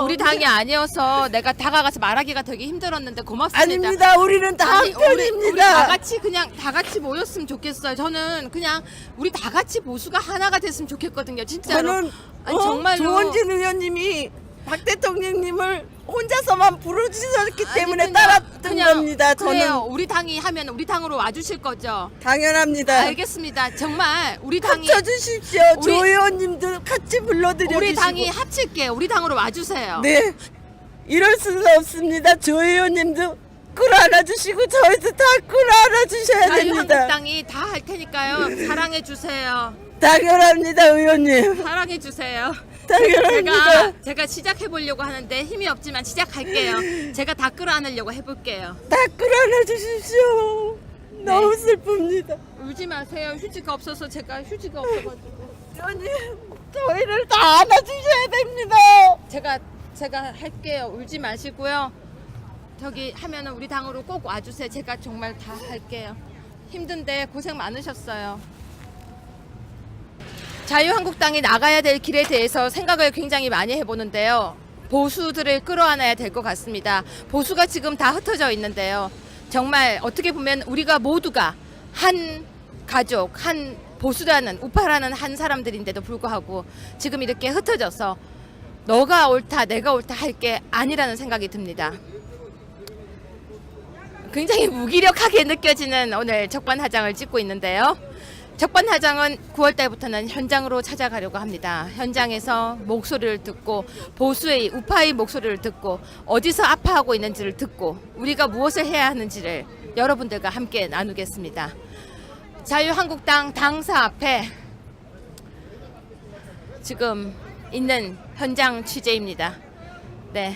B: 우리 당이 아니어서 내가 다가가서 말하기가 되게 힘들었는데 고맙습니다.
L: 아닙니다. 우리는 다
B: 아니,
L: 한편입니다.
B: 우리 다 같이 그냥 다 같이 모였으면 좋겠어요. 저는 그냥 우리 다 같이 보수가 하나가 됐으면 좋겠거든요. 진짜로.
L: 저는
B: 아니, 정말로.
L: 조원진 의원님이 박 대통령님을 혼자서만 부르짖었기
B: 아니,
L: 때문에 따랐던 겁니다.
B: 그래요.
L: 저는
B: 우리 당이 하면 우리 당으로 와주실 거죠.
L: 당연합니다.
B: 알겠습니다. 정말 우리 당이
L: 합쳐주십시오.
B: 우리-
L: 조 의원님도 같이 불러드려
B: 우리
L: 주시고.
B: 당이 합칠게요. 우리 당으로 와주세요.
L: 네, 이럴 수는 없습니다. 조 의원님도 끌어안아 주시고 저희도 다 끌어안아 주셔야 됩니다.
B: 자유한국당이 다 할 테니까요. 사랑해 주세요.
L: 당연합니다, 의원님.
B: 사랑해 주세요.
L: 당연합니다.
B: 제가 시작해 보려고 하는데 힘이 없지만 시작할게요. 제가 다 끌어안으려고 해볼게요.
L: 다 끌어안아 주십시오. 너무 슬픕니다.
B: 울지 마세요. 휴지가 없어서 제가 휴지가 없어가지고.
L: 의원님, 저희를 다 안아주셔야 됩니다.
B: 제가 할게요. 울지 마시고요. 저기 하면은 우리 당으로 꼭 와주세요. 제가 정말 다 할게요. 힘든데 고생 많으셨어요. 자유한국당이 나가야 될 길에 대해서 생각을 굉장히 많이 해보는데요. 보수들을 끌어안아야 될 것 같습니다. 보수가 지금 다 흩어져 있는데요. 정말 어떻게 보면 우리가 모두가 한 가족, 한 보수라는 우파라는 한 사람들인데도 불구하고 지금 이렇게 흩어져서 너가 옳다, 내가 옳다 할 게 아니라는 생각이 듭니다. 굉장히 무기력하게 느껴지는 오늘 적반하장을 찍고 있는데요. 적반하장은 9월 달부터는 현장으로 찾아가려고 합니다. 현장에서 목소리를 듣고 보수의 우파의 목소리를 듣고 어디서 아파하고 있는지를 듣고 우리가 무엇을 해야 하는지를 여러분들과 함께 나누겠습니다. 자유한국당 당사 앞에 지금 있는 현장 취재입니다. 네,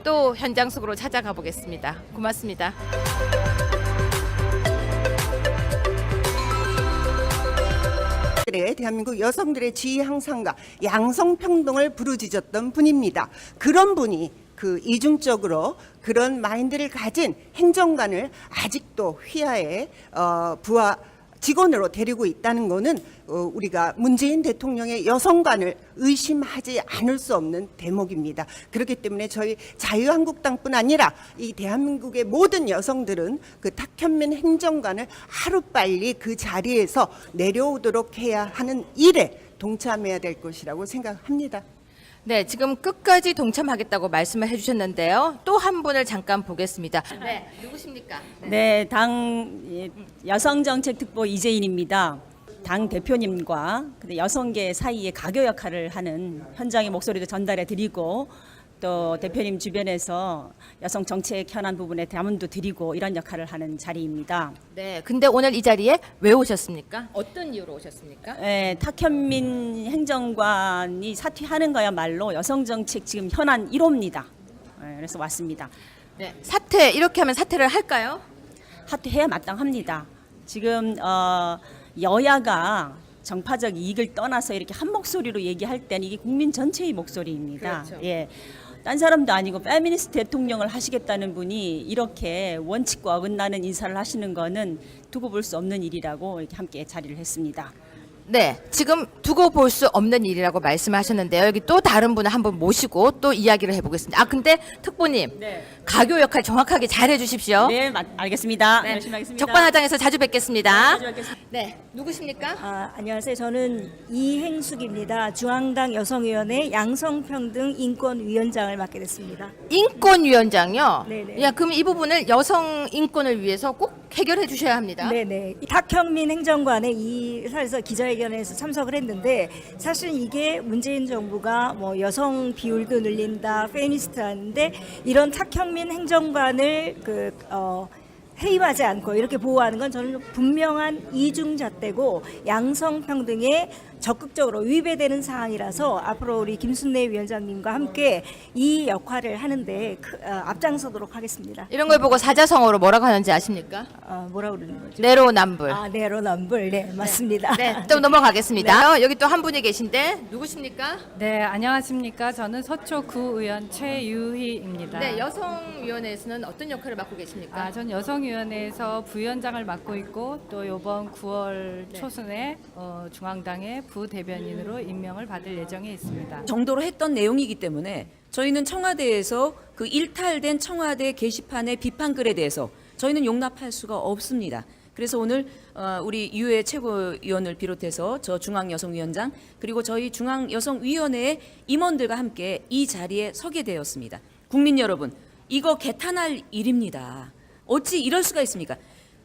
B: 또 현장 속으로 찾아가 보겠습니다. 고맙습니다.
D: 대한민국 여성들의 지위 향상과 양성평등을 부르짖었던 분입니다. 그런 분이 그 이중적으로 그런 마인드를 가진 행정관을 아직도 휘하에 부하 직원으로 데리고 있다는 것은 우리가 문재인 대통령의 여성관을 의심하지 않을 수 없는 대목입니다. 그렇기 때문에 저희 자유한국당뿐 아니라 이 대한민국의 모든 여성들은 그 탁현민 행정관을 하루빨리 그 자리에서 내려오도록 해야 하는 일에 동참해야 될 것이라고 생각합니다.
B: 네, 지금 끝까지 동참하겠다고 말씀을 해주셨는데요. 또 한 분을 잠깐 보겠습니다. 네, 누구십니까?
E: 네, 당 여성정책특보 이재인입니다. 당 대표님과 여성계 사이에 가교 역할을 하는 현장의 목소리도 전달해 드리고 또 대표님 주변에서 여성 정책 현안 부분에 담론도 드리고 이런 역할을 하는 자리입니다.
B: 네, 근데 오늘 이 자리에 왜 오셨습니까? 어떤 이유로 오셨습니까?
E: 네, 탁현민 행정관이 사퇴하는 거야말로 여성 정책 지금 현안 1호입니다. 네, 그래서 왔습니다.
B: 네, 사퇴 이렇게 하면 사퇴를 할까요?
E: 사퇴해야 마땅합니다. 지금 여야가 정파적 이익을 떠나서 이렇게 한 목소리로 얘기할 때는 이게 국민 전체의 목소리입니다.
B: 그렇죠.
E: 예. 딴 사람도 아니고 페미니스트 대통령을 하시겠다는 분이 이렇게 원칙과 어긋나는 인사를 하시는 거는 두고 볼 수 없는 일이라고 이렇게 함께 자리를 했습니다.
B: 네, 지금 두고 볼 수 없는 일이라고 말씀하셨는데요. 여기 또 다른 분을 한번 모시고 또 이야기를 해보겠습니다. 아, 근데 특보님,
E: 네.
B: 가교 역할 정확하게 잘 해주십시오.
E: 네, 알겠습니다.
B: 네,
E: 열심히 하겠습니다.
B: 적반하장에서 자주 뵙겠습니다.
E: 자주 뵙겠습니다.
B: 네, 누구십니까?
F: 안녕하세요. 저는 이행숙입니다. 중앙당 여성위원회 양성평등 인권위원장을 맡게 됐습니다.
B: 인권위원장이요?
F: 네네.
B: 야, 그럼 이 부분을 여성 인권을 위해서 꼭 해결해 주셔야 합니다.
F: 네네. 탁현민 행정관의 이 사에서 기자회견에서 참석을 했는데 사실 이게 문재인 정부가 뭐 여성 비율도 늘린다, 페미니스트하는데 이런 탁현민 행정관을 해임하지 않고 이렇게 보호하는 건 저는 분명한 이중잣대고 양성평등에 적극적으로 위배되는 사안이라서 앞으로 우리 김순례 위원장님과 함께 이 역할을 하는데 앞장서도록 하겠습니다.
B: 이런 걸 보고 사자성어로 뭐라고 하는지 아십니까?
F: 뭐라 그러는 거죠?
B: 내로남불.
F: 내로남불. 네, 맞습니다.
B: 네, 좀 넘어가겠습니다. 여기 또 한 분이 계신데 누구십니까?
G: 네, 안녕하십니까. 저는 서초구의원 최유희입니다.
B: 네, 여성위원회에서는 어떤 역할을 맡고 계십니까?
G: 전 여성위원회에서 부위원장을 맡고 있고 또 이번 9월 초순에 중앙당의 부대변인으로 임명을 받을 예정에 있습니다.
C: 정도로 했던 내용이기 때문에 저희는 청와대에서 그 일탈된 청와대 게시판의 비판글에 대해서 저희는 용납할 수가 없습니다. 그래서 오늘 우리 유해 최고위원을 비롯해서 저 중앙여성위원장 그리고 저희 중앙여성위원회의 임원들과 함께 이 자리에 서게 되었습니다. 국민 여러분, 이거 개탄할 일입니다. 어찌 이럴 수가 있습니까?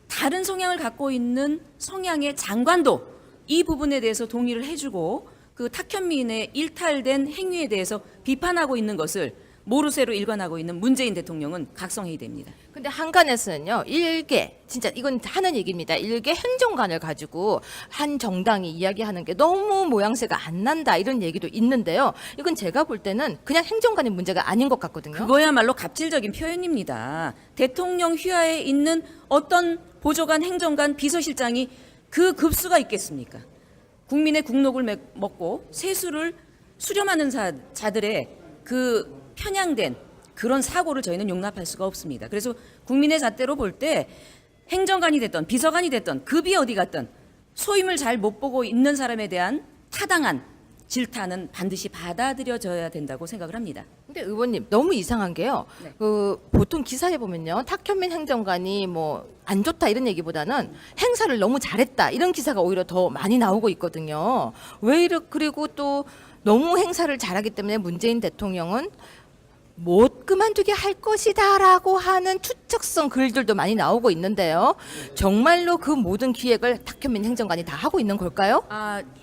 C: 다른 성향을 갖고 있는 성향의 장관도 이 부분에 대해서 동의를 해주고 그 탁현민의 일탈된 행위에 대해서 비판하고 있는 것을 모르쇠로 일관하고 있는 문재인 대통령은 각성해야 됩니다.
B: 근데 한간에서는요, 일개, 진짜 이건 하는 얘기입니다. 일개 행정관을 가지고 한 정당이 이야기하는 게 너무 모양새가 안 난다 이런 얘기도 있는데요. 이건 제가 볼 때는 그냥 행정관의 문제가 아닌 것 같거든요.
C: 그거야말로 갑질적인 표현입니다. 대통령 휘하에 있는 어떤 보좌관, 행정관, 비서실장이 그 급수가 있겠습니까? 국민의 국록을 먹고 세수를 수렴하는 자들의 그 편향된 그런 사고를 저희는 용납할 수가 없습니다. 그래서 국민의 잣대로 볼 때 행정관이 됐던 비서관이 됐던 급이 어디 갔든 소임을 잘 못 보고 있는 사람에 대한 타당한 질타는 반드시 받아들여져야 된다고 생각을 합니다.
B: 근데 의원님 너무 이상한 게요.
C: 네.
B: 보통 기사에 보면요, 탁현민 행정관이 뭐 안 좋다 이런 얘기보다는 행사를 너무 잘했다 이런 기사가 오히려 더 많이 나오고 있거든요. 그리고 또 너무 행사를 잘하기 때문에 문재인 대통령은 못 그만두게 할 것이다라고 하는 추측성 글들도 많이 나오고 있는데요. 정말로 그 모든 기획을 탁현민 행정관이 다 하고 있는 걸까요?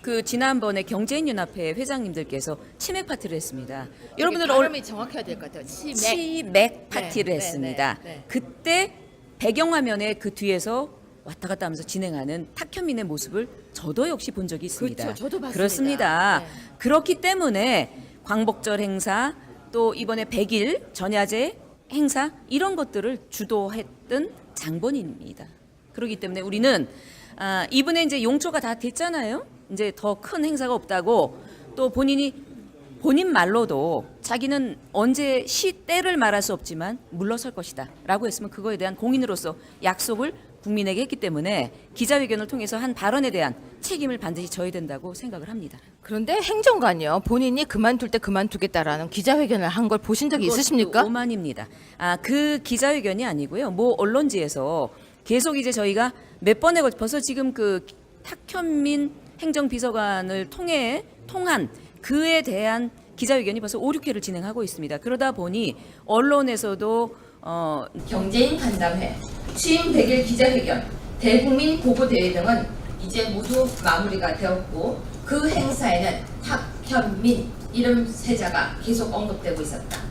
C: 그 지난번에 경제인연합회 회장님들께서 치맥 파티를 했습니다. 여러분들
B: 발음이 정확해야 될 것 같아요.
C: 치맥 파티를 했습니다.
B: 네.
C: 그때 배경화면에 그 뒤에서 왔다 갔다 하면서 진행하는 탁현민의 모습을 저도 역시 본 적이 있습니다.
B: 그렇죠. 저도 봤습니다.
C: 그렇습니다.
B: 네.
C: 그렇기 때문에 광복절 행사 또 이번에 100일 전야제 행사 이런 것들을 주도했던 장본인입니다. 그렇기 때문에 우리는 이번에 이제 용초가 다 됐잖아요. 이제 더 큰 행사가 없다고 또 본인 말로도 자기는 언제 시때를 말할 수 없지만 물러설 것이다 라고 했으면 그거에 대한 공인으로서 약속을 국민에게 했기 때문에 기자회견을 통해서 한 발언에 대한 책임을 반드시 져야 된다고 생각을 합니다.
B: 그런데 행정관이요, 본인이 그만둘 때 그만두겠다라는 기자회견을 한 걸 보신 적이 있으십니까?
C: 오만입니다. 그 기자회견이 아니고요. 모 언론지에서 계속 이제 저희가 몇 번에 걸쳐서 지금 그 탁현민 행정비서관을 통한 그에 대한 기자회견이 벌써 5, 6회를 진행하고 있습니다. 그러다 보니 언론에서도
A: 경제인 간담회, 취임 100일 기자회견, 대국민 보고대회 등은 이제 모두 마무리가 되었고 그 행사에는 탁현민 이름 세자가 계속 언급되고 있었다.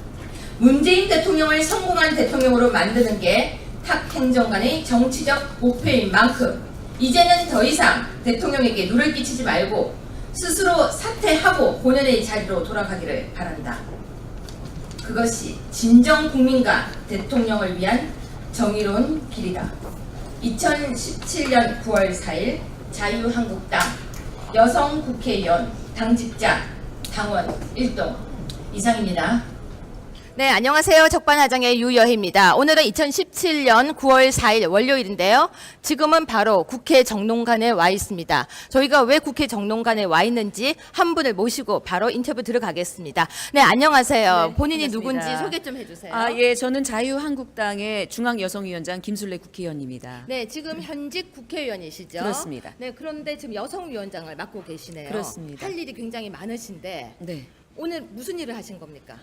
A: 문재인 대통령을 성공한 대통령으로 만드는 게 탁 행정관의 정치적 목표인 만큼 이제는 더 이상 대통령에게 누를 끼치지 말고 스스로 사퇴하고 본연의 자리로 돌아가기를 바란다. 그것이 진정 국민과 대통령을 위한 정의로운 길이다. 2017년 9월 4일 자유한국당 여성 국회의원 당직자 당원 1동 이상입니다.
B: 네, 안녕하세요. 적반하장의 유여희입니다. 오늘은 2017년 9월 4일 월요일인데요. 지금은 바로 국회 정론관에 와 있습니다. 저희가 왜 국회 정론관에 와 있는지 한 분을 모시고 바로 인터뷰 들어가겠습니다. 네, 안녕하세요.
C: 네,
B: 본인이
C: 반갑습니다.
B: 누군지 소개 좀 해주세요.
C: 예, 저는 자유한국당의 중앙여성위원장 김술래 국회의원입니다.
B: 네, 지금 현직 국회의원이시죠?
C: 그렇습니다.
B: 네, 그런데 지금 여성위원장을 맡고 계시네요.
C: 그렇습니다.
B: 할 일이 굉장히 많으신데
C: 네.
B: 오늘 무슨 일을 하신 겁니까?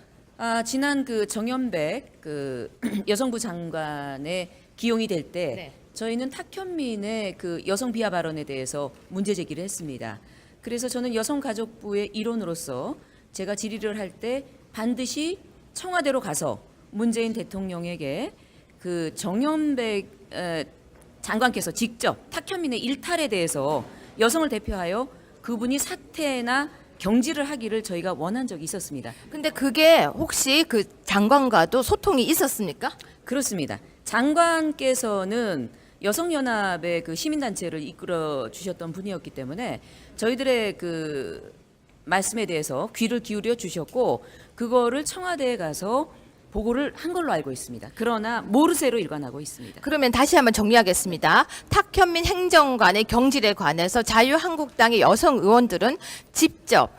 C: 지난 그 정연백 그 여성부 장관에 기용이 될 때
B: 네.
C: 저희는 탁현민의 그 여성 비하 발언에 대해서 문제 제기를 했습니다. 그래서 저는 여성가족부의 일원으로서 제가 질의를 할 때 반드시 청와대로 가서 문재인 대통령에게 그 정연백 장관께서 직접 탁현민의 일탈에 대해서 여성을 대표하여 그분이 사퇴나 경질을 하기를 저희가 원한 적이 있었습니다.
B: 근데 그게 혹시 그 장관과도 소통이 있었습니까?
C: 그렇습니다. 장관께서는 여성연합의 그 시민단체를 이끌어 주셨던 분이었기 때문에 저희들의 그 말씀에 대해서 귀를 기울여 주셨고 그거를 청와대에 가서 보고를 한 걸로 알고 있습니다. 그러나 모르쇠로 일관하고 있습니다.
B: 그러면 다시 한번 정리하겠습니다. 탁현민 행정관의 경질에 관해서 자유한국당의 여성 의원들은 직접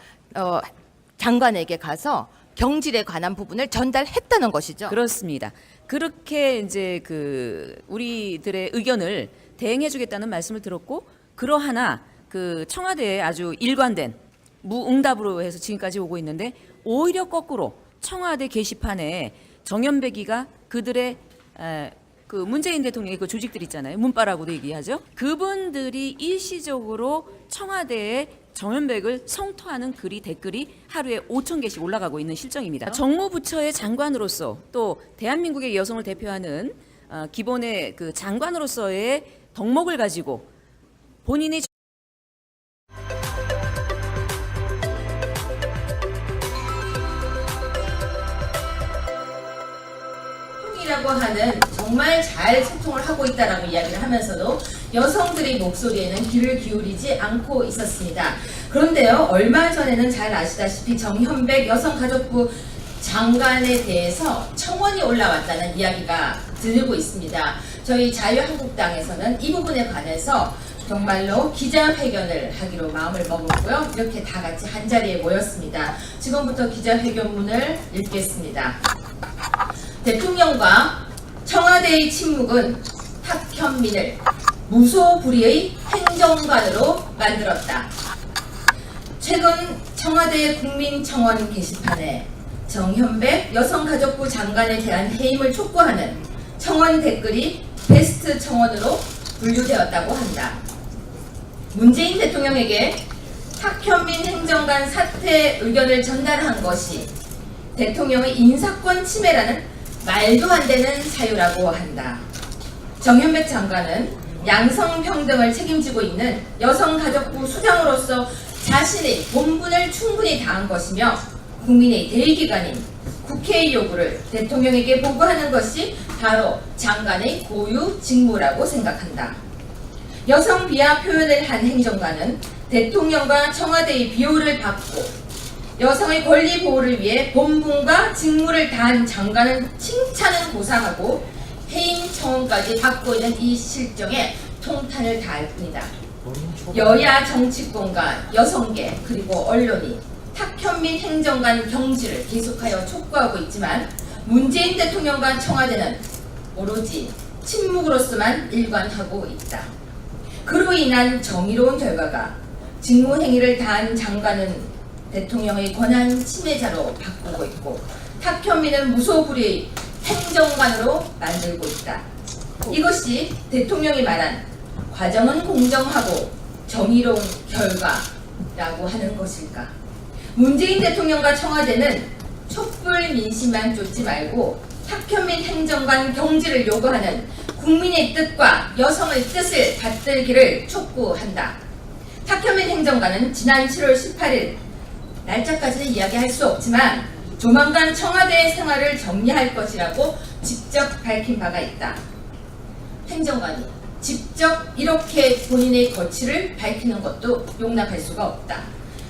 B: 장관에게 가서 경질에 관한 부분을 전달했다는 것이죠.
C: 그렇습니다. 그렇게 이제 그 우리들의 의견을 대행해주겠다는 말씀을 들었고 그러하나 그 청와대에 아주 일관된 무응답으로 해서 지금까지 오고 있는데 오히려 거꾸로 청와대 게시판에 정연배기가 그들의 그 문재인 대통령의 그 조직들 있잖아요. 문바라고도 얘기하죠. 그분들이 일시적으로 청와대에 정연백을 성토하는 글이 댓글이 하루에 5,000개씩 올라가고 있는 실정입니다. 정무부처의 장관으로서 또 대한민국의 여성을 대표하는 기본의 그 장관으로서의 덕목을 가지고 본인이
A: 이라고 하는 정말 잘 소통을 하고 있다라고 이야기를 하면서도 여성들의 목소리에는 귀를 기울이지 않고 있었습니다. 그런데요, 얼마 전에는 잘 아시다시피 정현백 여성가족부 장관에 대해서 청원이 올라왔다는 이야기가 들리고 있습니다. 저희 자유한국당에서는 이 부분에 관해서 정말로 기자회견을 하기로 마음을 먹었고요. 이렇게 다 같이 한자리에 모였습니다. 지금부터 기자회견문을 읽겠습니다. 대통령과 청와대의 침묵은 탁현민을 무소불위의 행정관으로 만들었다. 최근 청와대 국민청원 게시판에 정현백 여성가족부 장관에 대한 해임을 촉구하는 청원 댓글이 베스트 청원으로 분류되었다고 한다. 문재인 대통령에게 탁현민 행정관 사퇴 의견을 전달한 것이 대통령의 인사권 침해라는 말도 안 되는 사유라고 한다. 정현백 장관은 양성평등을 책임지고 있는 여성가족부 수장으로서 자신의 본분을 충분히 다한 것이며 국민의 대의기관인 국회의 요구를 대통령에게 보고하는 것이 바로 장관의 고유 직무라고 생각한다. 여성 비하 표현을 한 행정관은 대통령과 청와대의 비호를 받고 여성의 권리 보호를 위해 본분과 직무를 다한 장관은 칭찬은 고사하고 해임 청원까지 받고 있는 이 실정에 통탄을 다할 뿐이다. 여야 정치권과 여성계 그리고 언론이 탁현민 행정관 경질을 계속하여 촉구하고 있지만 문재인 대통령과 청와대는 오로지 침묵으로서만 일관하고 있다. 그로 인한 정의로운 결과가 직무행위를 다한 장관은 대통령의 권한 침해자로 바꾸고 있고 탁현민은 무소불위의 행정관으로 만들고 있다. 이것이 대통령이 말한 과정은 공정하고 정의로운 결과라고 하는 것일까? 문재인 대통령과 청와대는 촛불 민심만 쫓지 말고 탁현민 행정관 경질을 요구하는 국민의 뜻과 여성의 뜻을 받들기를 촉구한다. 탁현민 행정관은 지난 7월 18일 날짜까지는 이야기할 수 없지만 조만간 청와대의 생활을 정리할 것이라고 직접 밝힌 바가 있다. 행정관이 직접 이렇게 본인의 거취를 밝히는 것도 용납할 수가 없다.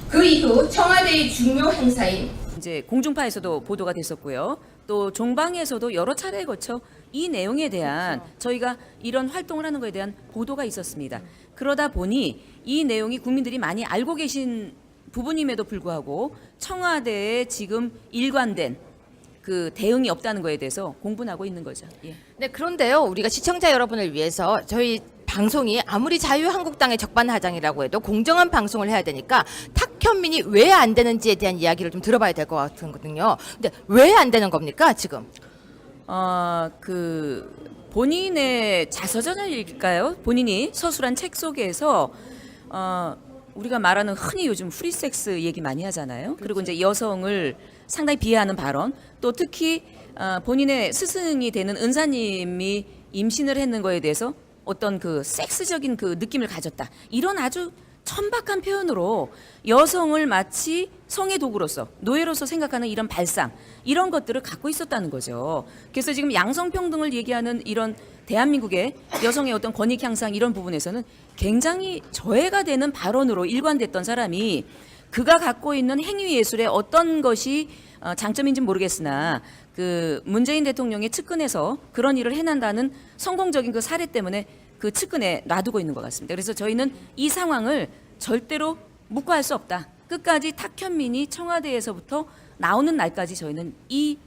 A: 그 이후 청와대의 중요 행사인
C: 이제 공중파에서도 보도가 됐었고요. 또 종방에서도 여러 차례에 거쳐 이 내용에 대한 저희가 이런 활동을 하는 것에 대한 보도가 있었습니다. 그러다 보니 이 내용이 국민들이 많이 알고 계신 부분임에도 불구하고 청와대에 지금 일관된 그 대응이 없다는 거에 대해서 공분하고 있는 거죠. 예.
B: 네, 그런데요. 우리가 시청자 여러분을 위해서 저희 방송이 아무리 자유한국당의 적반하장이라고 해도 공정한 방송을 해야 되니까 탁현민이 왜 안 되는지에 대한 이야기를 좀 들어봐야 될 것 같거든요. 근데 왜 안 되는 겁니까, 지금?
C: 그 본인의 자서전일까요? 본인이 서술한 책 속에서 우리가 말하는 흔히 요즘 프리섹스 얘기 많이 하잖아요. 그리고 이제 여성을 상당히 비하하는 발언, 또 특히 본인의 스승이 되는 은사님이 임신을 했는 거에 대해서 어떤 그 섹스적인 그 느낌을 가졌다. 이런 아주 천박한 표현으로 여성을 마치 성의 도구로서 노예로서 생각하는 이런 발상, 이런 것들을 갖고 있었다는 거죠. 그래서 지금 양성평등을 얘기하는 이런 대한민국의 여성의 어떤 권익 향상 이런 부분에서는 굉장히 저해가 되는 발언으로 일관됐던 사람이 그가 갖고 있는 행위 예술의 어떤 것이 장점인지는 모르겠으나 그 문재인 대통령의 측근에서 그런 일을 해낸다는 성공적인 그 사례 때문에 그 측근에 놔두고 있는 것 같습니다. 그래서 저희는 이 상황을 절대로 묵과할 수 없다. 끝까지 탁현민이 청와대에서부터 나오는 날까지 저희는 이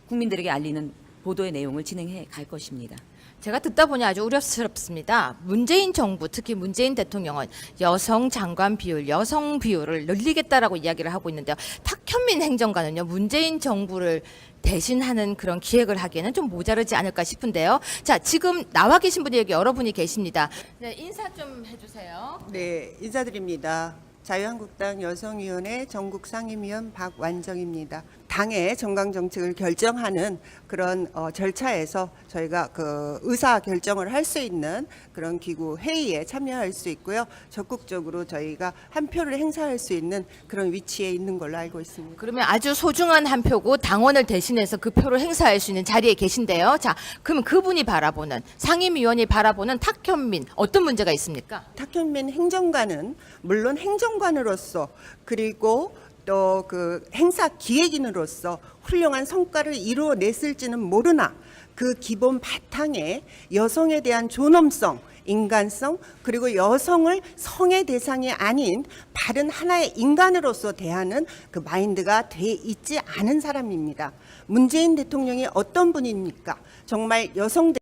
C: 국민들에게 알리는 보도의 내용을 진행해 갈 것입니다.
B: 제가 듣다 보니 아주 우려스럽습니다. 문재인 정부, 특히 문재인 대통령은 여성 장관 비율, 여성 비율을 늘리겠다라고 이야기를 하고 있는데요. 탁현민 행정관은요, 문재인 정부를 대신하는 그런 기획을 하기에는 좀 모자르지 않을까 싶은데요. 자, 지금 나와 계신 분이 여기 여러분이 계십니다. 네, 인사 좀 해주세요.
D: 네, 인사드립니다. 자유한국당 여성위원회 전국상임위원 박완정입니다. 당의 정강정책을 결정하는 그런 절차에서 저희가 그 의사 결정을 할 수 있는 그런 기구 회의에 참여할 수 있고요. 적극적으로 저희가 한 표를 행사할 수 있는 그런 위치에 있는 걸로 알고 있습니다.
B: 그러면 아주 소중한 한 표고 당원을 대신해서 그 표를 행사할 수 있는 자리에 계신데요. 자, 그러면 그분이 바라보는, 상임위원이 바라보는 탁현민 어떤 문제가 있습니까?
D: 탁현민 행정관은 물론 행정관으로서 그리고 또 그 행사 기획인으로서 훌륭한 성과를 이루어냈을지는 모르나 그 기본 바탕에 여성에 대한 존엄성, 인간성, 그리고 여성을 성의 대상이 아닌 다른 하나의 인간으로서 대하는 그 마인드가 돼 있지 않은 사람입니다. 문재인 대통령이 어떤 분입니까? 정말 여성